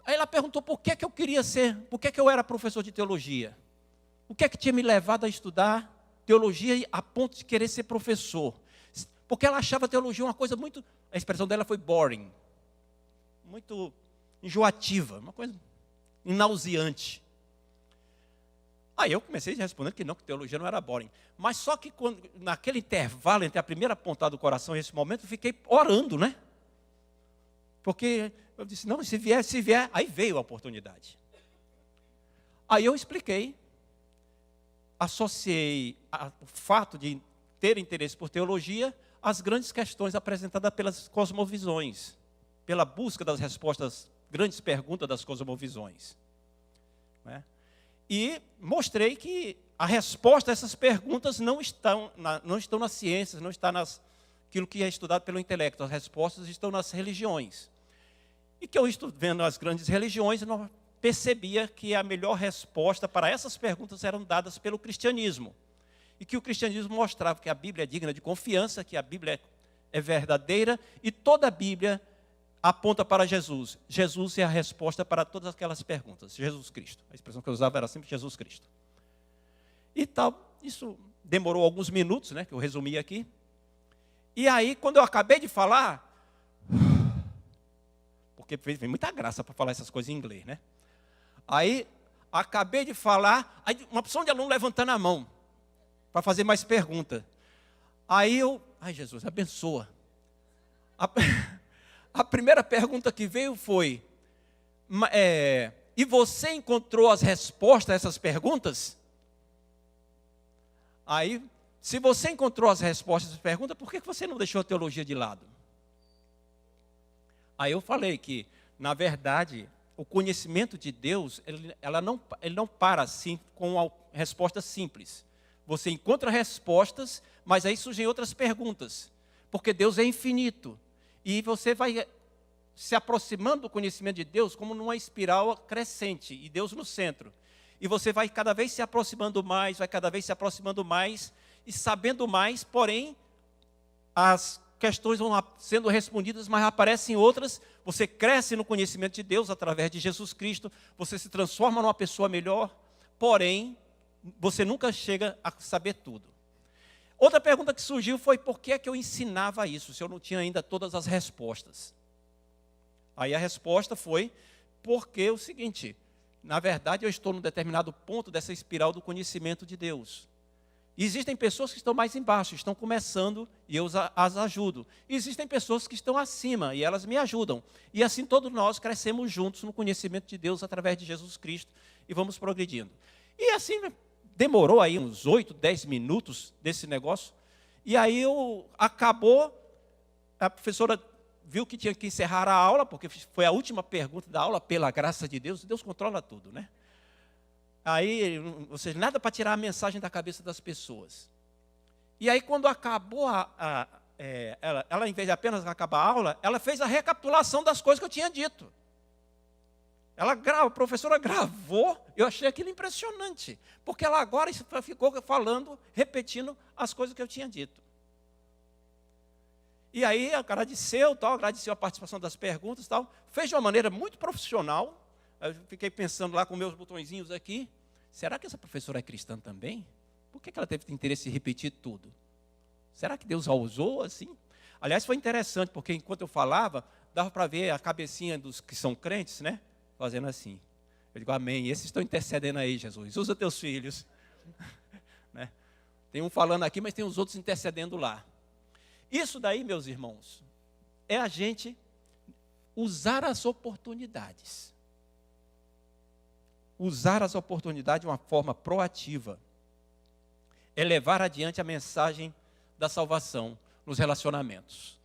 ela perguntou por que eu queria ser, por que eu era professor de teologia. O que é que tinha me levado a estudar teologia a ponto de querer ser professor? Porque ela achava a teologia uma coisa muito, a expressão dela foi boring, muito enjoativa, uma coisa nauseante. Aí eu comecei respondendo que não, que teologia não era boring. Mas só que naquele intervalo entre a primeira pontada do coração e esse momento, eu fiquei orando, né? Porque eu disse, não, se vier, aí veio a oportunidade. Aí eu expliquei, associei o fato de ter interesse por teologia, as grandes questões apresentadas pelas cosmovisões, pela busca das respostas, grandes perguntas das cosmovisões. Né? E mostrei que a resposta a essas perguntas não estão nas ciências, não está naquilo que é estudado pelo intelecto. As respostas estão nas religiões. E que eu vendo as grandes religiões, eu percebia que a melhor resposta para essas perguntas eram dadas pelo cristianismo. E que o cristianismo mostrava que a Bíblia é digna de confiança, que a Bíblia é verdadeira, e toda a Bíblia aponta para Jesus. Jesus é a resposta para todas aquelas perguntas. Jesus Cristo. A expressão que eu usava era sempre Jesus Cristo. E tal, isso demorou alguns minutos, né, que eu resumi aqui. E aí, quando eu acabei de falar, porque vem muita graça para falar essas coisas em inglês, né? Aí, acabei de falar, aí uma opção de aluno levantando a mão para fazer mais pergunta. Aí ai Jesus, abençoa. A primeira pergunta que veio foi, e você encontrou as respostas a essas perguntas? Aí, se você encontrou as respostas a essas perguntas, por que você não deixou a teologia de lado? Aí eu falei que, na verdade, o conhecimento de Deus, ele não para assim com uma resposta simples. Você encontra respostas, mas aí surgem outras perguntas. Porque Deus é infinito. E você vai se aproximando do conhecimento de Deus como numa espiral crescente, e Deus no centro. E você vai cada vez se aproximando mais, e sabendo mais, porém, as questões vão sendo respondidas, mas aparecem outras. Você cresce no conhecimento de Deus através de Jesus Cristo, você se transforma numa pessoa melhor, porém, você nunca chega a saber tudo. Outra pergunta que surgiu foi por que é que eu ensinava isso, se eu não tinha ainda todas as respostas. Aí a resposta foi porque é o seguinte, na verdade eu estou num determinado ponto dessa espiral do conhecimento de Deus. E existem pessoas que estão mais embaixo, estão começando e eu as ajudo. E existem pessoas que estão acima e elas me ajudam. E assim todos nós crescemos juntos no conhecimento de Deus através de Jesus Cristo e vamos progredindo. E assim demorou aí uns 8, 10 minutos desse negócio. E aí acabou, a professora viu que tinha que encerrar a aula, porque foi a última pergunta da aula, pela graça de Deus. Deus controla tudo, né? Aí, ou seja, nada para tirar a mensagem da cabeça das pessoas. E aí, quando acabou ela, em vez de apenas acabar a aula, ela fez a recapitulação das coisas que eu tinha dito. A professora gravou, eu achei aquilo impressionante, porque ela agora ficou falando, repetindo as coisas que eu tinha dito. E aí, agradeceu a participação das perguntas, tal, fez de uma maneira muito profissional. Eu fiquei pensando lá com meus botõezinhos aqui, será que essa professora é cristã também? Por que ela teve interesse em repetir tudo? Será que Deus a usou assim? Aliás, foi interessante, porque enquanto eu falava, dava para ver a cabecinha dos que são crentes, né? Fazendo assim. Eu digo, amém, esses estão intercedendo aí, Jesus, usa teus filhos. Né? Tem um falando aqui, mas tem os outros intercedendo lá. Isso daí, meus irmãos, é a gente usar as oportunidades. Usar as oportunidades de uma forma proativa. É levar adiante a mensagem da salvação nos relacionamentos.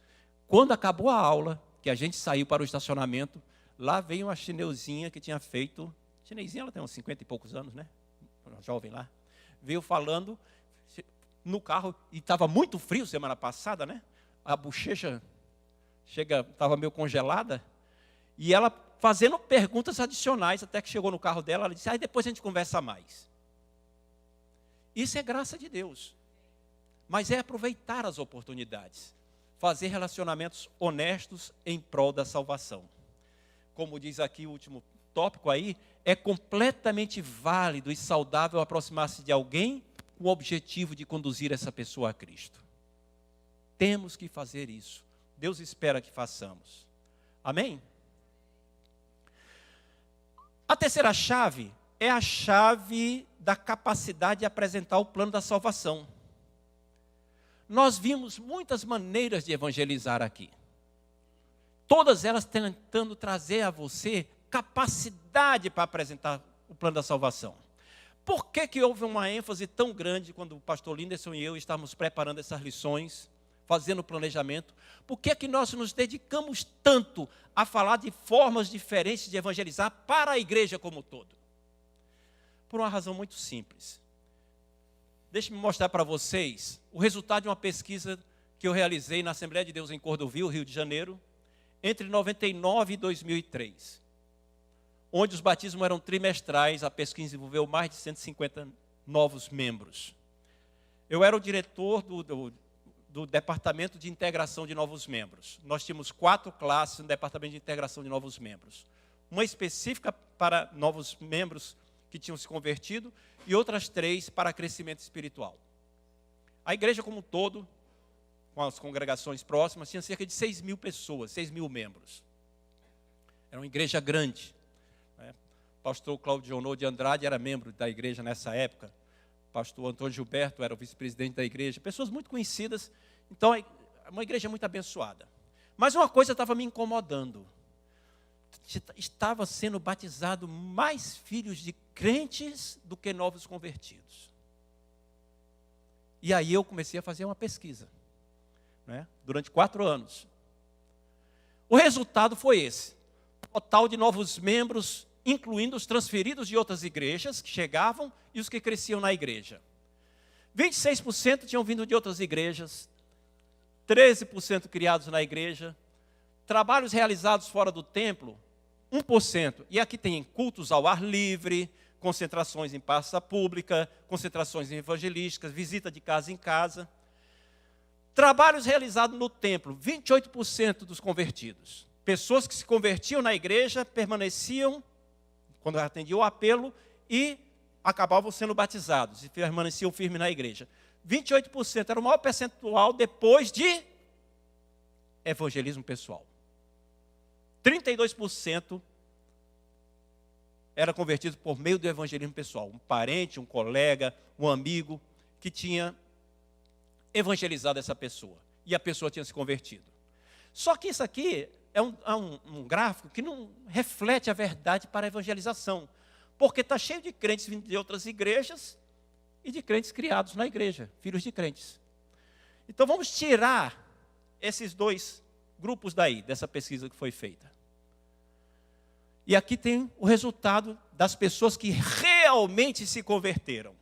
Quando acabou a aula, que a gente saiu para o estacionamento, lá veio uma chineuzinha que tinha feito... Chinesinha, ela tem uns 50 e poucos anos, né? Uma jovem lá. Veio falando no carro, e estava muito frio semana passada, né? A bochecha estava meio congelada, e ela fazendo perguntas adicionais, até que chegou no carro dela, ela disse, aí depois a gente conversa mais. Isso é graça de Deus. Mas é aproveitar as oportunidades. Fazer relacionamentos honestos em prol da salvação. Como diz aqui o último tópico aí, é completamente válido e saudável aproximar-se de alguém com o objetivo de conduzir essa pessoa a Cristo. Temos que fazer isso. Deus espera que façamos. Amém? A terceira chave é a chave da capacidade de apresentar o plano da salvação. Nós vimos muitas maneiras de evangelizar aqui. Todas elas tentando trazer a você capacidade para apresentar o plano da salvação. Por que houve uma ênfase tão grande quando o pastor Linderson e eu estávamos preparando essas lições, fazendo o planejamento? Por que nós nos dedicamos tanto a falar de formas diferentes de evangelizar para a igreja como um todo? Por uma razão muito simples. Deixe-me mostrar para vocês o resultado de uma pesquisa que eu realizei na Assembleia de Deus em Cordovil, Rio de Janeiro, entre 99 e 2003. Onde os batismos eram trimestrais, a pesquisa envolveu mais de 150 novos membros. Eu era o diretor do Departamento de Integração de Novos Membros. Nós tínhamos 4 classes no Departamento de Integração de Novos Membros. Uma específica para novos membros que tinham se convertido e outras 3 para crescimento espiritual. A igreja como um todo, com as congregações próximas, tinha cerca de 6 mil pessoas, 6 mil membros. Era uma igreja grande. Pastor Cláudio Honor de Andrade era membro da igreja nessa época. Pastor Antônio Gilberto era o vice-presidente da igreja. Pessoas muito conhecidas. Então, é uma igreja muito abençoada. Mas uma coisa estava me incomodando. Estava sendo batizado mais filhos de crentes do que novos convertidos. E aí eu comecei a fazer uma pesquisa. Durante 4 anos. O resultado foi esse. Total de novos membros, incluindo os transferidos de outras igrejas que chegavam e os que cresciam na igreja. 26% tinham vindo de outras igrejas, 13% criados na igreja, trabalhos realizados fora do templo, 1%. E aqui tem cultos ao ar livre, concentrações em praça pública, concentrações evangelísticas, visita de casa em casa. Trabalhos realizados no templo, 28% dos convertidos. Pessoas que se convertiam na igreja, permaneciam quando atendiam o apelo, e acabavam sendo batizados, e permaneciam firmes na igreja. 28% era o maior percentual depois de evangelismo pessoal. 32% era convertido por meio do evangelismo pessoal. Um parente, um colega, um amigo, que tinha evangelizado essa pessoa, e a pessoa tinha se convertido. Só que isso aqui é um gráfico que não reflete a verdade para a evangelização. Porque está cheio de crentes vindo de outras igrejas e de crentes criados na igreja, filhos de crentes. Então vamos tirar esses 2 grupos dessa pesquisa que foi feita. E aqui tem o resultado das pessoas que realmente se converteram.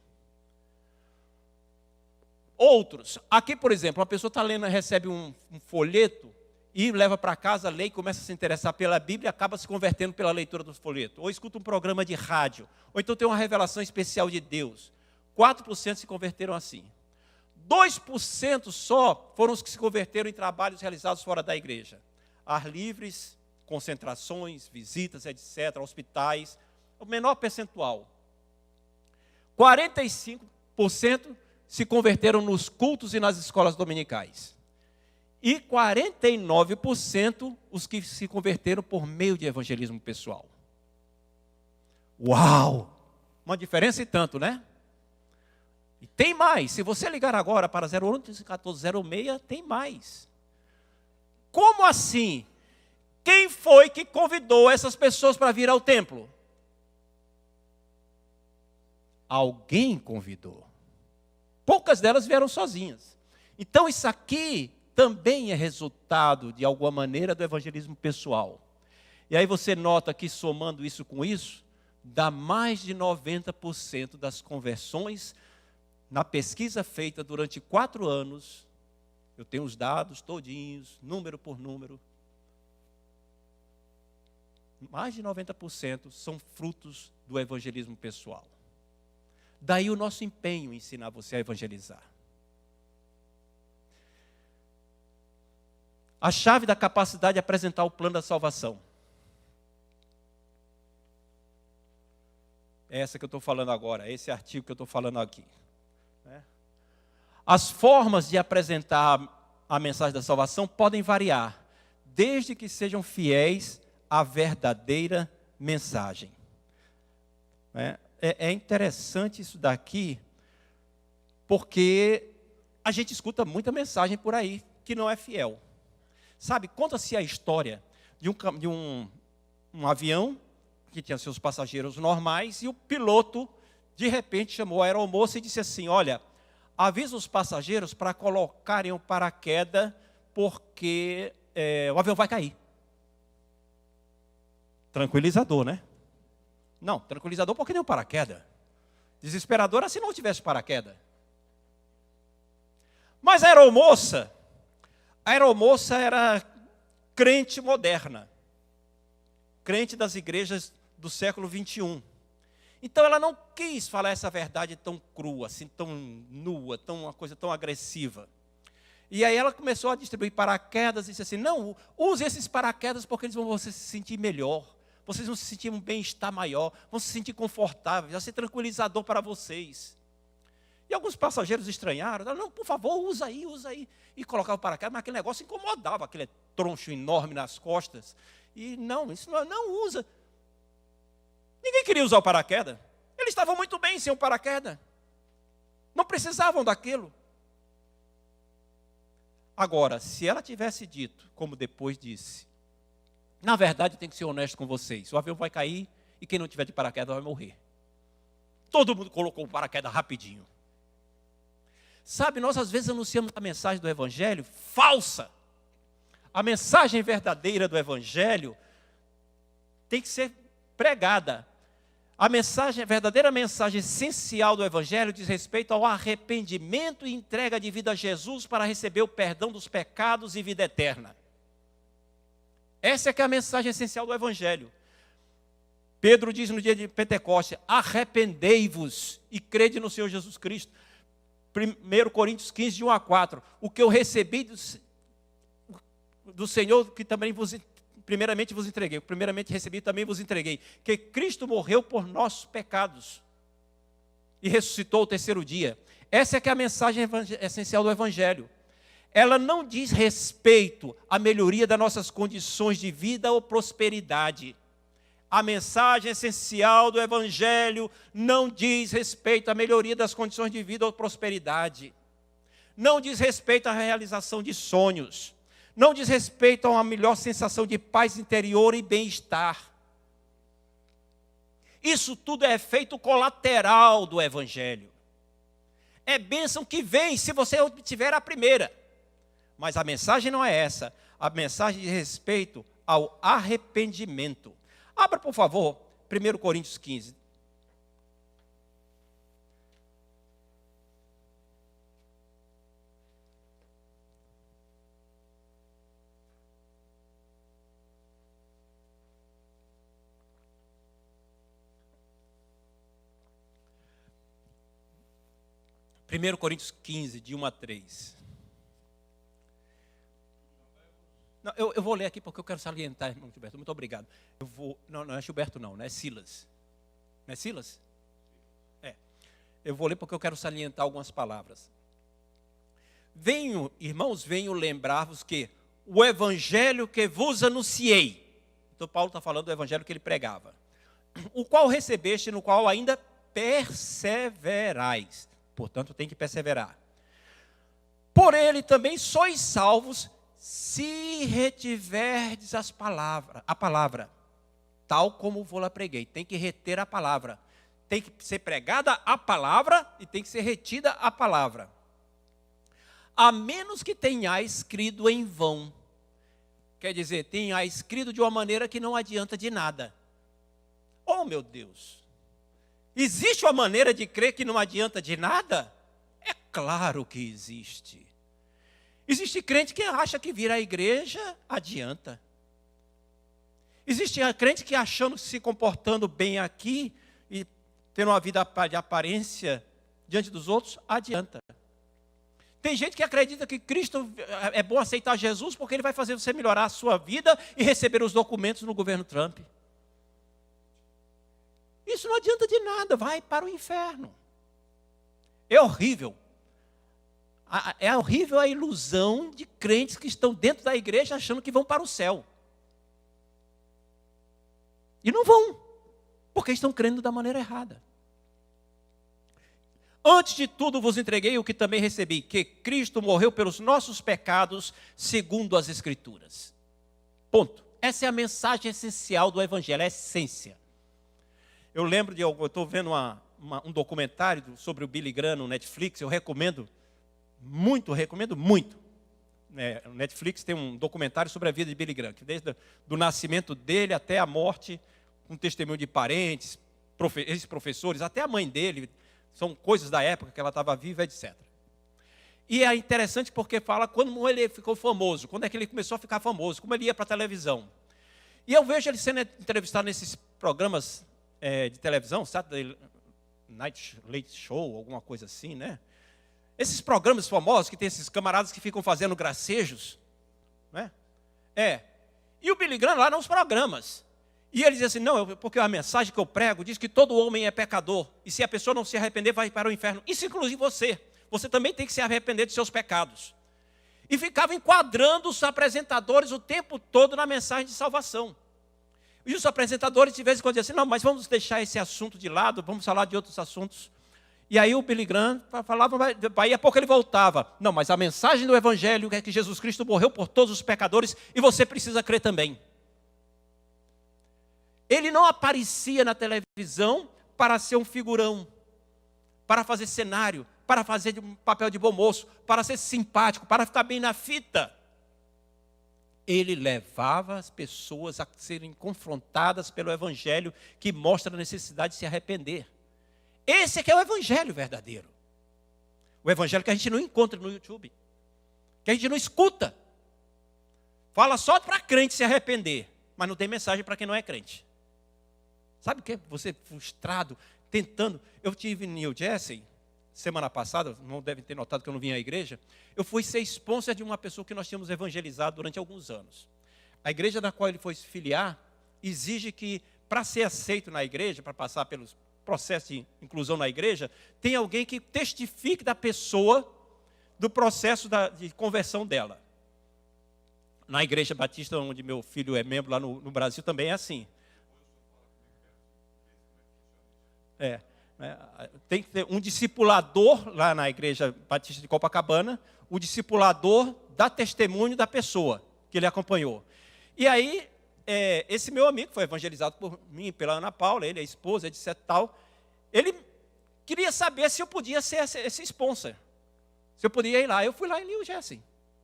Outros, aqui por exemplo, uma pessoa está lendo, recebe um folheto, e leva para casa, lê e começa a se interessar pela Bíblia e acaba se convertendo pela leitura do folheto. Ou escuta um programa de rádio. Ou então tem uma revelação especial de Deus. 4% se converteram assim. 2% só foram os que se converteram em trabalhos realizados fora da igreja. Ar livres, concentrações, visitas, etc., hospitais. O menor percentual. 45% se converteram nos cultos e nas escolas dominicais. E 49% os que se converteram por meio de evangelismo pessoal. Uau! Uma diferença e tanto, né? E tem mais. Se você ligar agora para 011 1406, tem mais. Como assim? Quem foi que convidou essas pessoas para vir ao templo? Alguém convidou. Poucas delas vieram sozinhas. Então isso aqui também é resultado, de alguma maneira, do evangelismo pessoal. E aí você nota que, somando isso com isso, dá mais de 90% das conversões na pesquisa feita durante 4 anos. Eu tenho os dados todinhos, número por número. Mais de 90% são frutos do evangelismo pessoal. Daí o nosso empenho em ensinar você a evangelizar. A chave da capacidade de apresentar o plano da salvação. É essa que eu estou falando agora, esse artigo que eu estou falando aqui. As formas de apresentar a mensagem da salvação podem variar, desde que sejam fiéis à verdadeira mensagem. É interessante isso daqui, porque a gente escuta muita mensagem por aí que não é fiel. Sabe, conta-se a história de um avião que tinha seus passageiros normais e o piloto de repente chamou a aeromoça e disse assim: olha, avisa os passageiros para colocarem o paraquedas, porque o avião vai cair. Tranquilizador, né? Não, tranquilizador porque nem o paraquedas. Desesperador se não tivesse paraquedas. Mas a aeromoça era crente moderna, crente das igrejas do século 21. Então ela não quis falar essa verdade tão crua, assim, tão nua, uma coisa tão agressiva. E aí ela começou a distribuir paraquedas e disse assim: não, use esses paraquedas porque eles vão você se sentir melhor. Vocês vão se sentir um bem-estar maior, vão se sentir confortáveis, vai ser tranquilizador para vocês. E alguns passageiros estranharam: não, por favor, usa aí. E colocava o paraquedas, mas aquele negócio incomodava, aquele troncho enorme nas costas. E não, isso não usa. Ninguém queria usar o paraquedas. Eles estavam muito bem sem o paraquedas. Não precisavam daquilo. Agora, se ela tivesse dito, como depois disse: na verdade, eu tenho que ser honesto com vocês, o avião vai cair e quem não tiver de paraquedas vai morrer. Todo mundo colocou o paraquedas rapidinho. Sabe, nós às vezes anunciamos a mensagem do Evangelho falsa. A mensagem verdadeira do Evangelho tem que ser pregada. A verdadeira mensagem essencial do Evangelho diz respeito ao arrependimento e entrega de vida a Jesus para receber o perdão dos pecados e vida eterna. Essa é que é a mensagem essencial do Evangelho. Pedro diz no dia de Pentecostes: arrependei-vos e crede no Senhor Jesus Cristo. 1 Coríntios 15, de 1 a 4. O que eu recebi do Senhor, que também primeiramente vos entreguei. Primeiramente recebi, também vos entreguei. Que Cristo morreu por nossos pecados e ressuscitou ao terceiro dia. Essa é que é a mensagem essencial do Evangelho. Ela não diz respeito à melhoria das nossas condições de vida ou prosperidade. A mensagem essencial do Evangelho não diz respeito à melhoria das condições de vida ou prosperidade. Não diz respeito à realização de sonhos. Não diz respeito a uma melhor sensação de paz interior e bem-estar. Isso tudo é efeito colateral do Evangelho. É bênção que vem se você obtiver a primeira. Mas a mensagem não é essa. A mensagem diz respeito ao arrependimento. Abra, por favor, 1 Coríntios 15. Primeiro Coríntios 15, de 1 a 3. Não, eu vou ler aqui porque eu quero salientar, irmão Gilberto. Muito obrigado. Não é Gilberto não é Silas. Não é Silas? É. Eu vou ler porque eu quero salientar algumas palavras. Irmãos, venho lembrar-vos que o evangelho que vos anunciei. Então Paulo está falando do evangelho que ele pregava. O qual recebeste, no qual ainda perseverais. Portanto, tem que perseverar. Por ele também sois salvos, se retiverdes a palavra, tal como vou lá preguei. Tem que reter a palavra. Tem que ser pregada a palavra e tem que ser retida a palavra. A menos que tenhais crido em vão. Quer dizer, tenhais crido de uma maneira que não adianta de nada. Oh, meu Deus! Existe uma maneira de crer que não adianta de nada? É claro que existe. Existe crente que acha que vir à igreja adianta. Existe crente que achando se comportando bem aqui e tendo uma vida de aparência diante dos outros, adianta. Tem gente que acredita que Cristo é bom aceitar Jesus porque ele vai fazer você melhorar a sua vida e receber os documentos no governo Trump. Isso não adianta de nada, vai para o inferno. É horrível. É horrível a ilusão de crentes que estão dentro da igreja achando que vão para o céu. E não vão, porque estão crendo da maneira errada. Antes de tudo vos entreguei o que também recebi, que Cristo morreu pelos nossos pecados, segundo as Escrituras. Ponto. Essa é a mensagem essencial do Evangelho, a essência. Eu lembro eu estou vendo um documentário sobre o Billy Graham no Netflix, eu recomendo muito. O Netflix tem um documentário sobre a vida de Billy Graham, que desde do nascimento dele até a morte, com testemunho de parentes, ex-professores, até a mãe dele, são coisas da época que ela estava viva, etc. E é interessante porque fala quando ele ficou famoso, quando é que ele começou a ficar famoso, como ele ia para a televisão. E eu vejo ele sendo entrevistado nesses programas de televisão, Saturday Night Late Show, alguma coisa assim, né? Esses programas famosos que tem esses camaradas que ficam fazendo gracejos, né? E o Billy Graham lá nos programas. E ele diz assim, não, porque a mensagem que eu prego diz que todo homem é pecador. E se a pessoa não se arrepender, vai para o inferno. Isso inclusive você. Você também tem que se arrepender de seus pecados. E ficava enquadrando os apresentadores o tempo todo na mensagem de salvação. E os apresentadores de vez em quando diziam assim, não, mas vamos deixar esse assunto de lado, vamos falar de outros assuntos. E aí o Billy Graham falava, aí a pouco ele voltava. Não, mas a mensagem do Evangelho é que Jesus Cristo morreu por todos os pecadores e você precisa crer também. Ele não aparecia na televisão para ser um figurão, para fazer cenário, para fazer um papel de bom moço, para ser simpático, para ficar bem na fita. Ele levava as pessoas a serem confrontadas pelo Evangelho que mostra a necessidade de se arrepender. Esse é que é o Evangelho verdadeiro. O Evangelho que a gente não encontra no YouTube, que a gente não escuta. Fala só para crente se arrepender, mas não tem mensagem para quem não é crente. Sabe o que? Você frustrado, tentando. Eu tive em New Jersey, semana passada, não devem ter notado que eu não vim à igreja. Eu fui ser sponsor de uma pessoa que nós tínhamos evangelizado durante alguns anos. A igreja na qual ele foi se filiar exige que, para ser aceito na igreja, para passar pelos processos de inclusão na igreja, tem alguém que testifique da pessoa, do processo de conversão dela. Na igreja batista, onde meu filho é membro lá no Brasil, também é assim. Tem que ter um discipulador lá na igreja batista de Copacabana, o discipulador dá testemunho da pessoa que ele acompanhou. E aí, esse meu amigo foi evangelizado por mim, pela Ana Paula, ele é esposa, etc. Tal. Ele queria saber se eu podia ser esse sponsor, se eu podia ir lá. Eu fui lá em New Jersey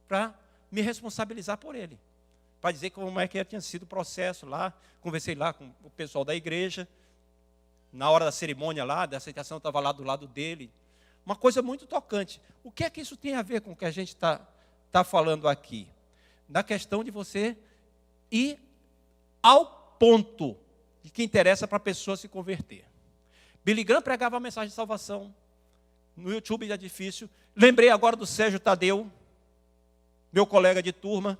para me responsabilizar por ele, para dizer como é que tinha sido o processo lá. Conversei lá com o pessoal da igreja. Na hora da cerimônia lá, da aceitação, eu estava lá do lado dele. Uma coisa muito tocante. O que é que isso tem a ver com o que a gente está falando aqui? Na questão de você ir ao ponto de que interessa para a pessoa se converter. Billy Graham pregava a mensagem de salvação. No YouTube é difícil. Lembrei agora do Sérgio Tadeu, meu colega de turma,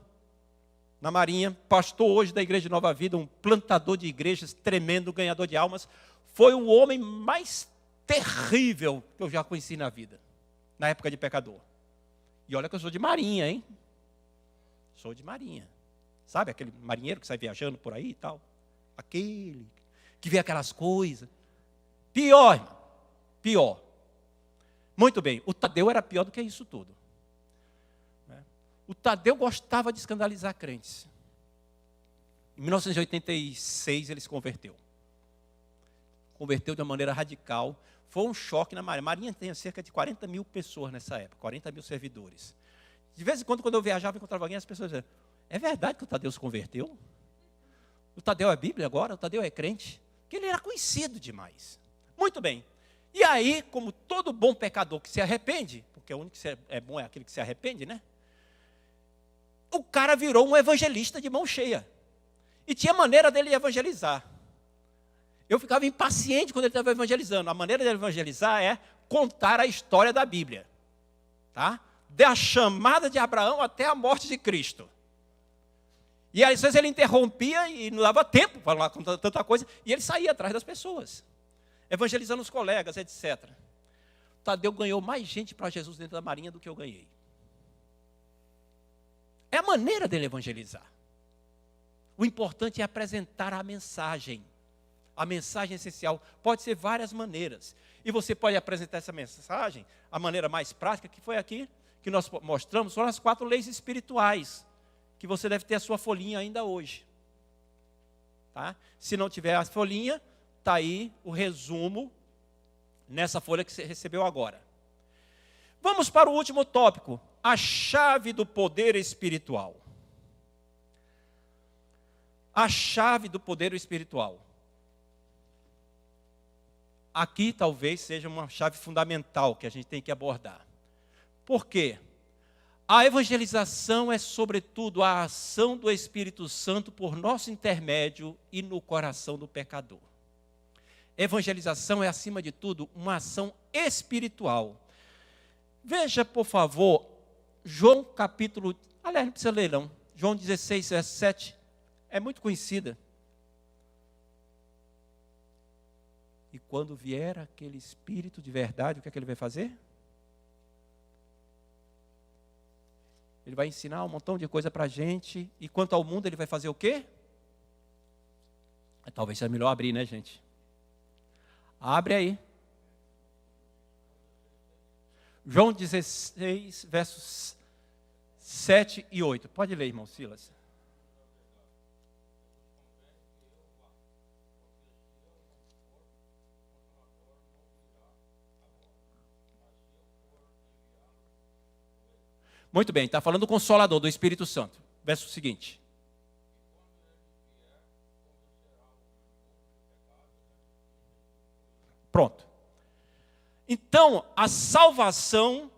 na Marinha, pastor hoje da Igreja de Nova Vida, um plantador de igrejas, tremendo, ganhador de almas. Foi o homem mais terrível que eu já conheci na vida, na época de pecador. E olha que eu sou de Marinha, hein? Sou de Marinha. Sabe aquele marinheiro que sai viajando por aí e tal? Aquele que vê aquelas coisas. Pior, irmão. Pior. Muito bem, o Tadeu era pior do que isso tudo. O Tadeu gostava de escandalizar crentes. Em 1986 ele se converteu. Converteu de uma maneira radical. Foi um choque na Marinha. A Marinha tinha cerca de 40 mil pessoas nessa época, 40 mil servidores. De vez em quando eu viajava e encontrava alguém, as pessoas diziam, é verdade que o Tadeu se converteu? O Tadeu é Bíblia agora? O Tadeu é crente? Porque ele era conhecido demais. Muito bem. E aí, como todo bom pecador que se arrepende, porque o único que é bom é aquele que se arrepende, né? O cara virou um evangelista de mão cheia. E tinha maneira dele evangelizar. Eu ficava impaciente quando ele estava evangelizando. A maneira dele evangelizar é contar a história da Bíblia. Tá? Da chamada de Abraão até a morte de Cristo. E às vezes ele interrompia e não dava tempo para falar com tanta coisa. E ele saía atrás das pessoas. Evangelizando os colegas, etc. Tadeu ganhou mais gente para Jesus dentro da Marinha do que eu ganhei. É a maneira dele evangelizar. O importante é apresentar a mensagem. A mensagem essencial pode ser várias maneiras. E você pode apresentar essa mensagem, a maneira mais prática, que foi aqui, que nós mostramos, foram as 4 leis espirituais, que você deve ter a sua folhinha ainda hoje. Tá? Se não tiver a folhinha, está aí o resumo nessa folha que você recebeu agora. Vamos para o último tópico, a chave do poder espiritual. A chave do poder espiritual. Aqui talvez seja uma chave fundamental que a gente tem que abordar. Por quê? A evangelização é, sobretudo, a ação do Espírito Santo por nosso intermédio e no coração do pecador. Evangelização é, acima de tudo, uma ação espiritual. Veja, por favor, João capítulo... Aliás, não precisa ler, não. João 16, verso 7. É muito conhecida. E quando vier aquele Espírito de verdade, o que é que ele vai fazer? Ele vai ensinar um montão de coisa para a gente. E quanto ao mundo, ele vai fazer o quê? Talvez seja melhor abrir, né, gente? Abre aí. João 16, versos 7 e 8. Pode ler, irmão Silas. Muito bem, está falando do Consolador, do Espírito Santo. Verso seguinte. Pronto. Então, a salvação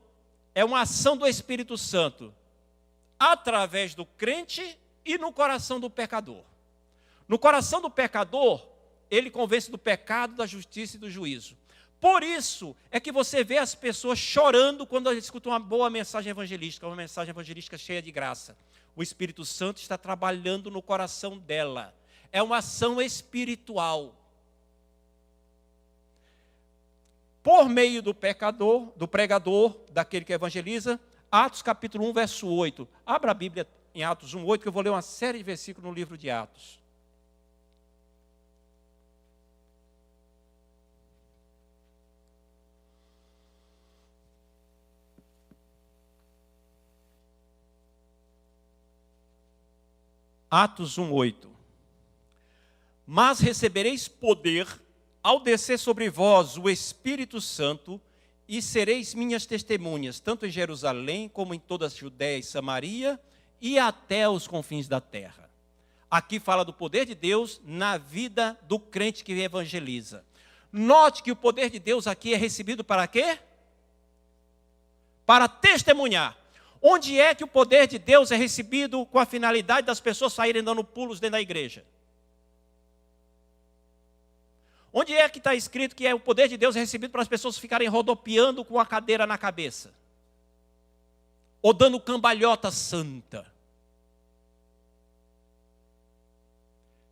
é uma ação do Espírito Santo, através do crente e no coração do pecador. No coração do pecador, ele convence do pecado, da justiça e do juízo. Por isso é que você vê as pessoas chorando quando eles escutam uma boa mensagem evangelística, uma mensagem evangelística cheia de graça. O Espírito Santo está trabalhando no coração dela. É uma ação espiritual. Por meio do pecador, do pregador, daquele que evangeliza, Atos capítulo 1, verso 8. Abra a Bíblia em Atos 1, 8, que eu vou ler uma série de versículos no livro de Atos. Atos 1, 8. Mas recebereis poder ao descer sobre vós o Espírito Santo, e sereis minhas testemunhas, tanto em Jerusalém, como em toda a Judéia e Samaria, e até os confins da terra. Aqui fala do poder de Deus na vida do crente que evangeliza. Note que o poder de Deus aqui é recebido para quê? Para testemunhar. Onde é que o poder de Deus é recebido com a finalidade das pessoas saírem dando pulos dentro da igreja? Onde é que está escrito que o poder de Deus é recebido para as pessoas ficarem rodopiando com a cadeira na cabeça? Ou dando cambalhota santa?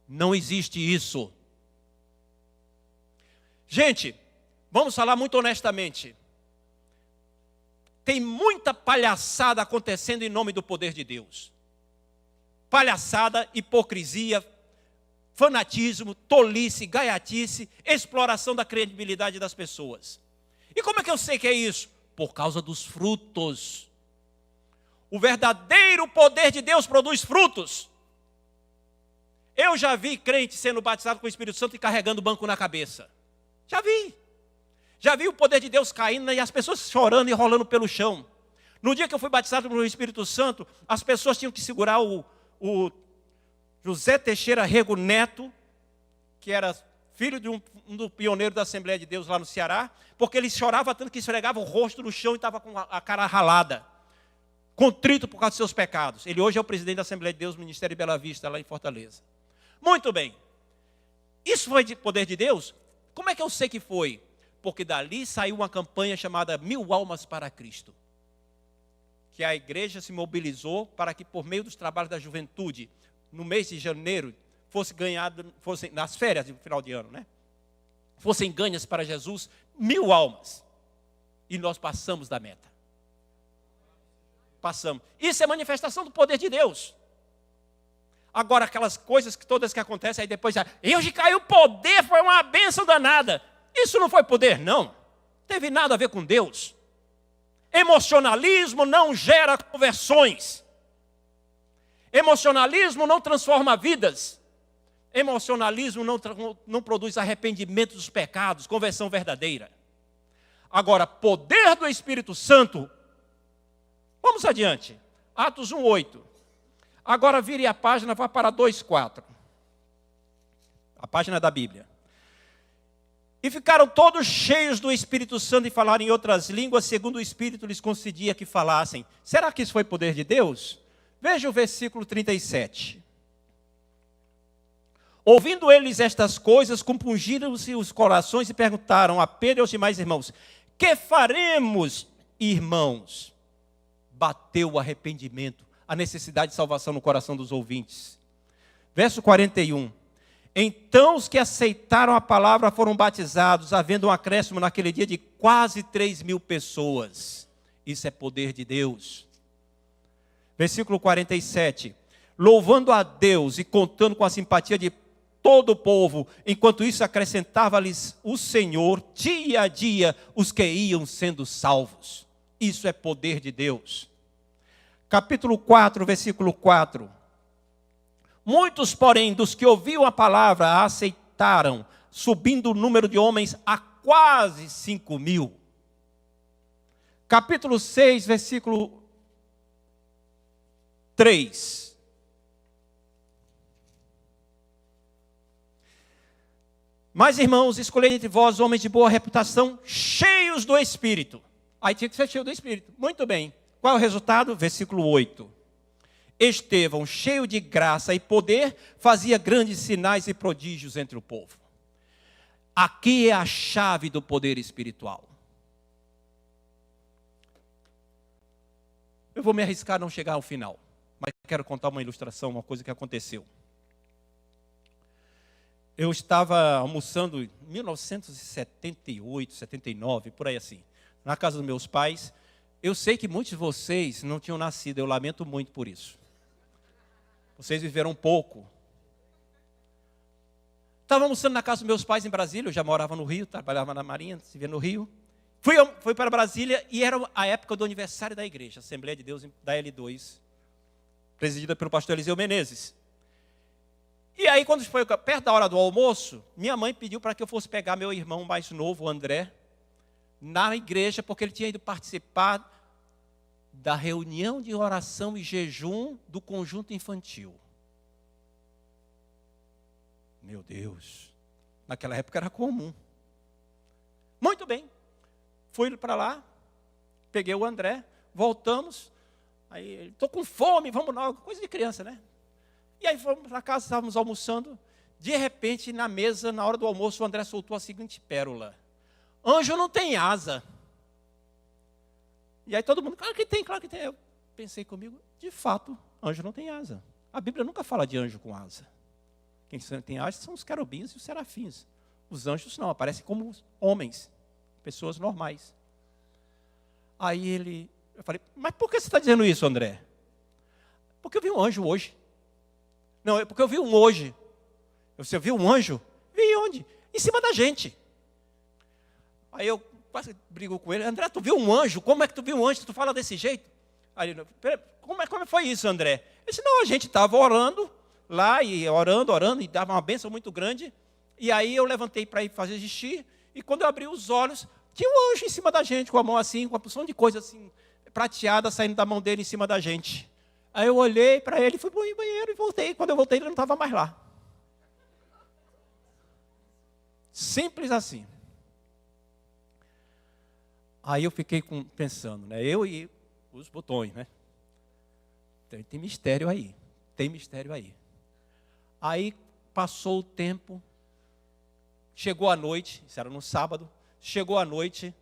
Não existe isso. Gente, vamos falar muito honestamente. Tem muita palhaçada acontecendo em nome do poder de Deus. Palhaçada, hipocrisia, fanatismo, tolice, gaiatice, exploração da credibilidade das pessoas. E como é que eu sei que é isso? Por causa dos frutos. O verdadeiro poder de Deus produz frutos. Eu já vi crente sendo batizado com o Espírito Santo e carregando o banco na cabeça. Já vi. Já vi o poder de Deus caindo e as pessoas chorando e rolando pelo chão. No dia que eu fui batizado pelo Espírito Santo, as pessoas tinham que segurar o José Teixeira Rego Neto, que era filho de um pioneiro da Assembleia de Deus lá no Ceará, porque ele chorava tanto que esfregava o rosto no chão e estava com a cara ralada, contrito por causa dos seus pecados. Ele hoje é o presidente da Assembleia de Deus, Ministério de Bela Vista, lá em Fortaleza. Muito bem. Isso foi de poder de Deus? Como é que eu sei que foi? Porque dali saiu uma campanha chamada 1000 Almas para Cristo, que a igreja se mobilizou para que, por meio dos trabalhos da juventude, no mês de janeiro, fossem nas férias do final de ano, né? Fossem ganhas para Jesus 1000 almas. E nós passamos da meta. Passamos. Isso é manifestação do poder de Deus. Agora, aquelas coisas que todas que acontecem, aí depois já, hoje caiu o poder, foi uma bênção danada. Isso não foi poder, não. Teve nada a ver com Deus. Emocionalismo não gera conversões. Emocionalismo não transforma vidas. Emocionalismo não produz arrependimento dos pecados, conversão verdadeira. Agora, poder do Espírito Santo, vamos adiante. Atos 1:8. Agora vire a página, vá para 2:4. A página da Bíblia. E ficaram todos cheios do Espírito Santo e falaram em outras línguas, segundo o Espírito lhes concedia que falassem. Será que isso foi poder de Deus? Veja o versículo 37. Ouvindo eles estas coisas, compungiram-se os corações e perguntaram a Pedro e aos demais irmãos: que faremos, irmãos? Bateu o arrependimento, a necessidade de salvação no coração dos ouvintes. Verso 41. Então os que aceitaram a palavra foram batizados, havendo um acréscimo naquele dia de quase 3.000 pessoas. Isso é poder de Deus. Versículo 47. Louvando a Deus e contando com a simpatia de todo o povo, enquanto isso acrescentava-lhes o Senhor, dia a dia, os que iam sendo salvos. Isso é poder de Deus. Capítulo 4, versículo 4. Muitos, porém, dos que ouviam a palavra a aceitaram, subindo o número de homens a quase 5.000. Capítulo 6, versículo 3. Mas, irmãos, escolhei entre vós homens de boa reputação, cheios do Espírito. Aí tinha que ser cheio do Espírito. Muito bem. Qual é o resultado? Versículo 8. Estevão, cheio de graça e poder, fazia grandes sinais e prodígios entre o povo. Aqui é a chave do poder espiritual. Eu vou me arriscar a não chegar ao final, mas quero contar uma ilustração, uma coisa que aconteceu. Eu estava almoçando em 1978, 79, por aí assim, na casa dos meus pais. Eu sei que muitos de vocês não tinham nascido, eu lamento muito por isso. Vocês viveram pouco. Estava almoçando na casa dos meus pais em Brasília, eu já morava no Rio, trabalhava na Marinha, se via no Rio. Fui para Brasília e era a época do aniversário da igreja, Assembleia de Deus da L2, presidida pelo pastor Eliseu Menezes. E aí, quando foi perto da hora do almoço, minha mãe pediu para que eu fosse pegar meu irmão mais novo, o André, na igreja, porque ele tinha ido participar da reunião de oração e jejum do conjunto infantil. Meu Deus, naquela época era comum. Muito bem, fui para lá, peguei o André, voltamos, aí, estou com fome, vamos lá, coisa de criança, né? E aí fomos para casa, estávamos almoçando, de repente, na mesa, na hora do almoço, o André soltou a seguinte pérola: anjo não tem asa. E aí todo mundo, claro que tem, claro que tem. Eu pensei comigo, de fato, anjo não tem asa. A Bíblia nunca fala de anjo com asa. Quem tem asa são os querubins e os serafins. Os anjos não, aparecem como homens, pessoas normais. Aí eu falei, mas por que você está dizendo isso, André? Porque eu vi um anjo hoje. Não, é porque eu vi um hoje. Você viu um anjo? Vi onde? Em cima da gente. Aí eu quase brigo com ele. André, tu viu um anjo? Como é que tu viu um anjo? Tu fala desse jeito? Aí ele, como foi isso, André? Ele disse, não, a gente estava orando lá, e orando, e dava uma bênção muito grande. E aí eu levantei para ir fazer xixi, e quando eu abri os olhos, tinha um anjo em cima da gente, com a mão assim, com uma porção de coisa assim, prateada, saindo da mão dele em cima da gente. Aí eu olhei para ele, fui para o banheiro e voltei. Quando eu voltei, ele não estava mais lá. Simples assim. Aí eu fiquei pensando, né? Eu e os botões, né? Tem mistério aí. Tem mistério aí. Aí passou o tempo. Chegou a noite, isso era no sábado. Chegou a noite.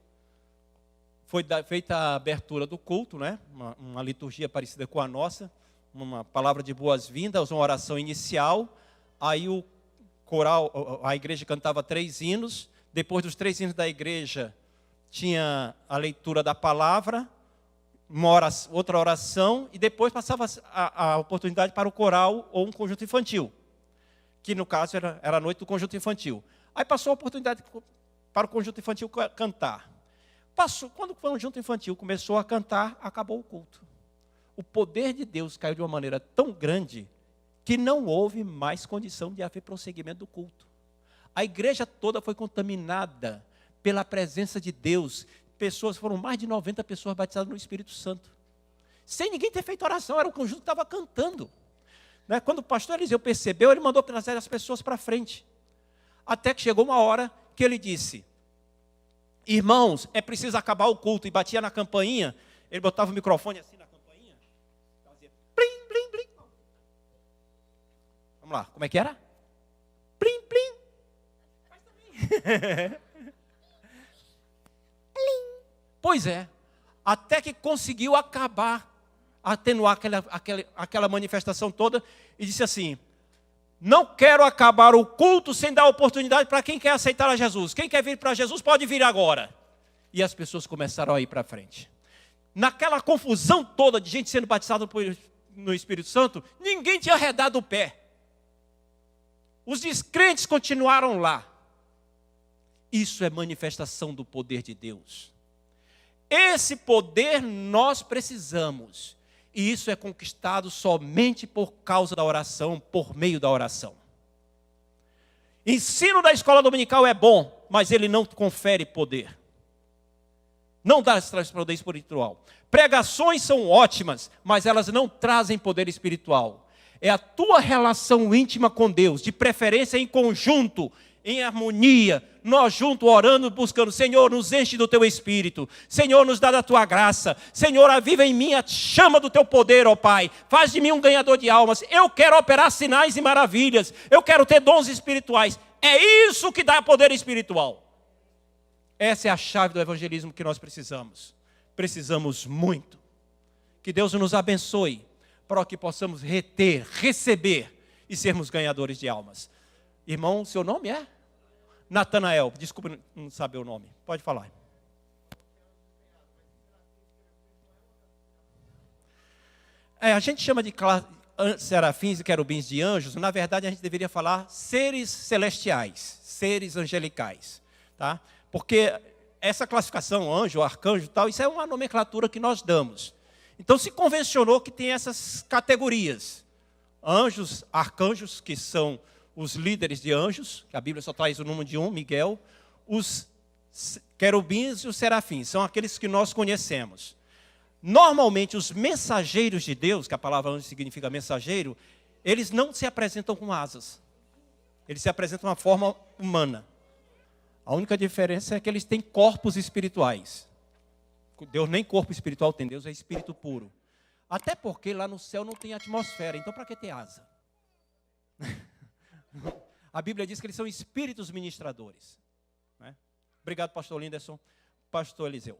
Foi feita a abertura do culto, né? Uma liturgia parecida com a nossa. Uma palavra de boas-vindas, uma oração inicial. Aí o coral, a igreja cantava 3 hinos. Depois dos 3 hinos da igreja, tinha a leitura da palavra, outra oração, e depois passava a oportunidade para o coral ou um conjunto infantil, que no caso era a noite do conjunto infantil. Aí passou a oportunidade para o conjunto infantil cantar. Quando o conjunto infantil começou a cantar, acabou o culto. O poder de Deus caiu de uma maneira tão grande que não houve mais condição de haver prosseguimento do culto. A igreja toda foi contaminada pela presença de Deus. Foram mais de 90 pessoas batizadas no Espírito Santo. Sem ninguém ter feito oração, era o conjunto que estava cantando. Né? Quando o pastor Eliseu percebeu, ele mandou trazer as pessoas para frente. Até que chegou uma hora que ele disse: irmãos, é preciso acabar o culto. E batia na campainha, ele botava o microfone assim na campainha, fazia plim, plim, plim. Vamos lá, como é que era? Plim, plim. Faz também. Pois é, até que conseguiu atenuar aquela manifestação toda, e disse assim: não quero acabar o culto sem dar oportunidade para quem quer aceitar a Jesus. Quem quer vir para Jesus pode vir agora. E as pessoas começaram a ir para frente. Naquela confusão toda de gente sendo batizada no Espírito Santo, ninguém tinha arredado o pé. Os descrentes continuaram lá. Isso é manifestação do poder de Deus. Esse poder nós precisamos. E isso é conquistado somente por causa da oração, por meio da oração. Ensino da escola dominical é bom, mas ele não confere poder. Não dá poder espiritual. Pregações são ótimas, mas elas não trazem poder espiritual. É a tua relação íntima com Deus, de preferência em conjunto, em harmonia, nós juntos orando, buscando: Senhor, nos enche do teu Espírito, Senhor, nos dá da tua graça, Senhor, aviva em mim a chama do teu poder, ó Pai, faz de mim um ganhador de almas, eu quero operar sinais e maravilhas, eu quero ter dons espirituais. É isso que dá poder espiritual. Essa é a chave do evangelismo que nós precisamos muito. Que Deus nos abençoe, para que possamos receber e sermos ganhadores de almas. Irmão, seu nome é? Natanael, desculpa não saber o nome, pode falar. A gente chama de serafins e querubins de anjos. Na verdade a gente deveria falar seres celestiais, seres angelicais, tá? Porque essa classificação, anjo, arcanjo e tal, isso é uma nomenclatura que nós damos. Então se convencionou que tem essas categorias: anjos, arcanjos, que são os líderes de anjos, que a Bíblia só traz o número de um, Miguel. Os querubins e os serafins são aqueles que nós conhecemos. Normalmente os mensageiros de Deus, que a palavra anjo significa mensageiro, eles não se apresentam com asas. Eles se apresentam de uma forma humana. A única diferença é que eles têm corpos espirituais. Deus nem corpo espiritual tem, Deus é espírito puro. Até porque lá no céu não tem atmosfera, então para que ter asa? A Bíblia diz que eles são espíritos ministradores. Né? Obrigado, pastor Linderson. Pastor Eliseu.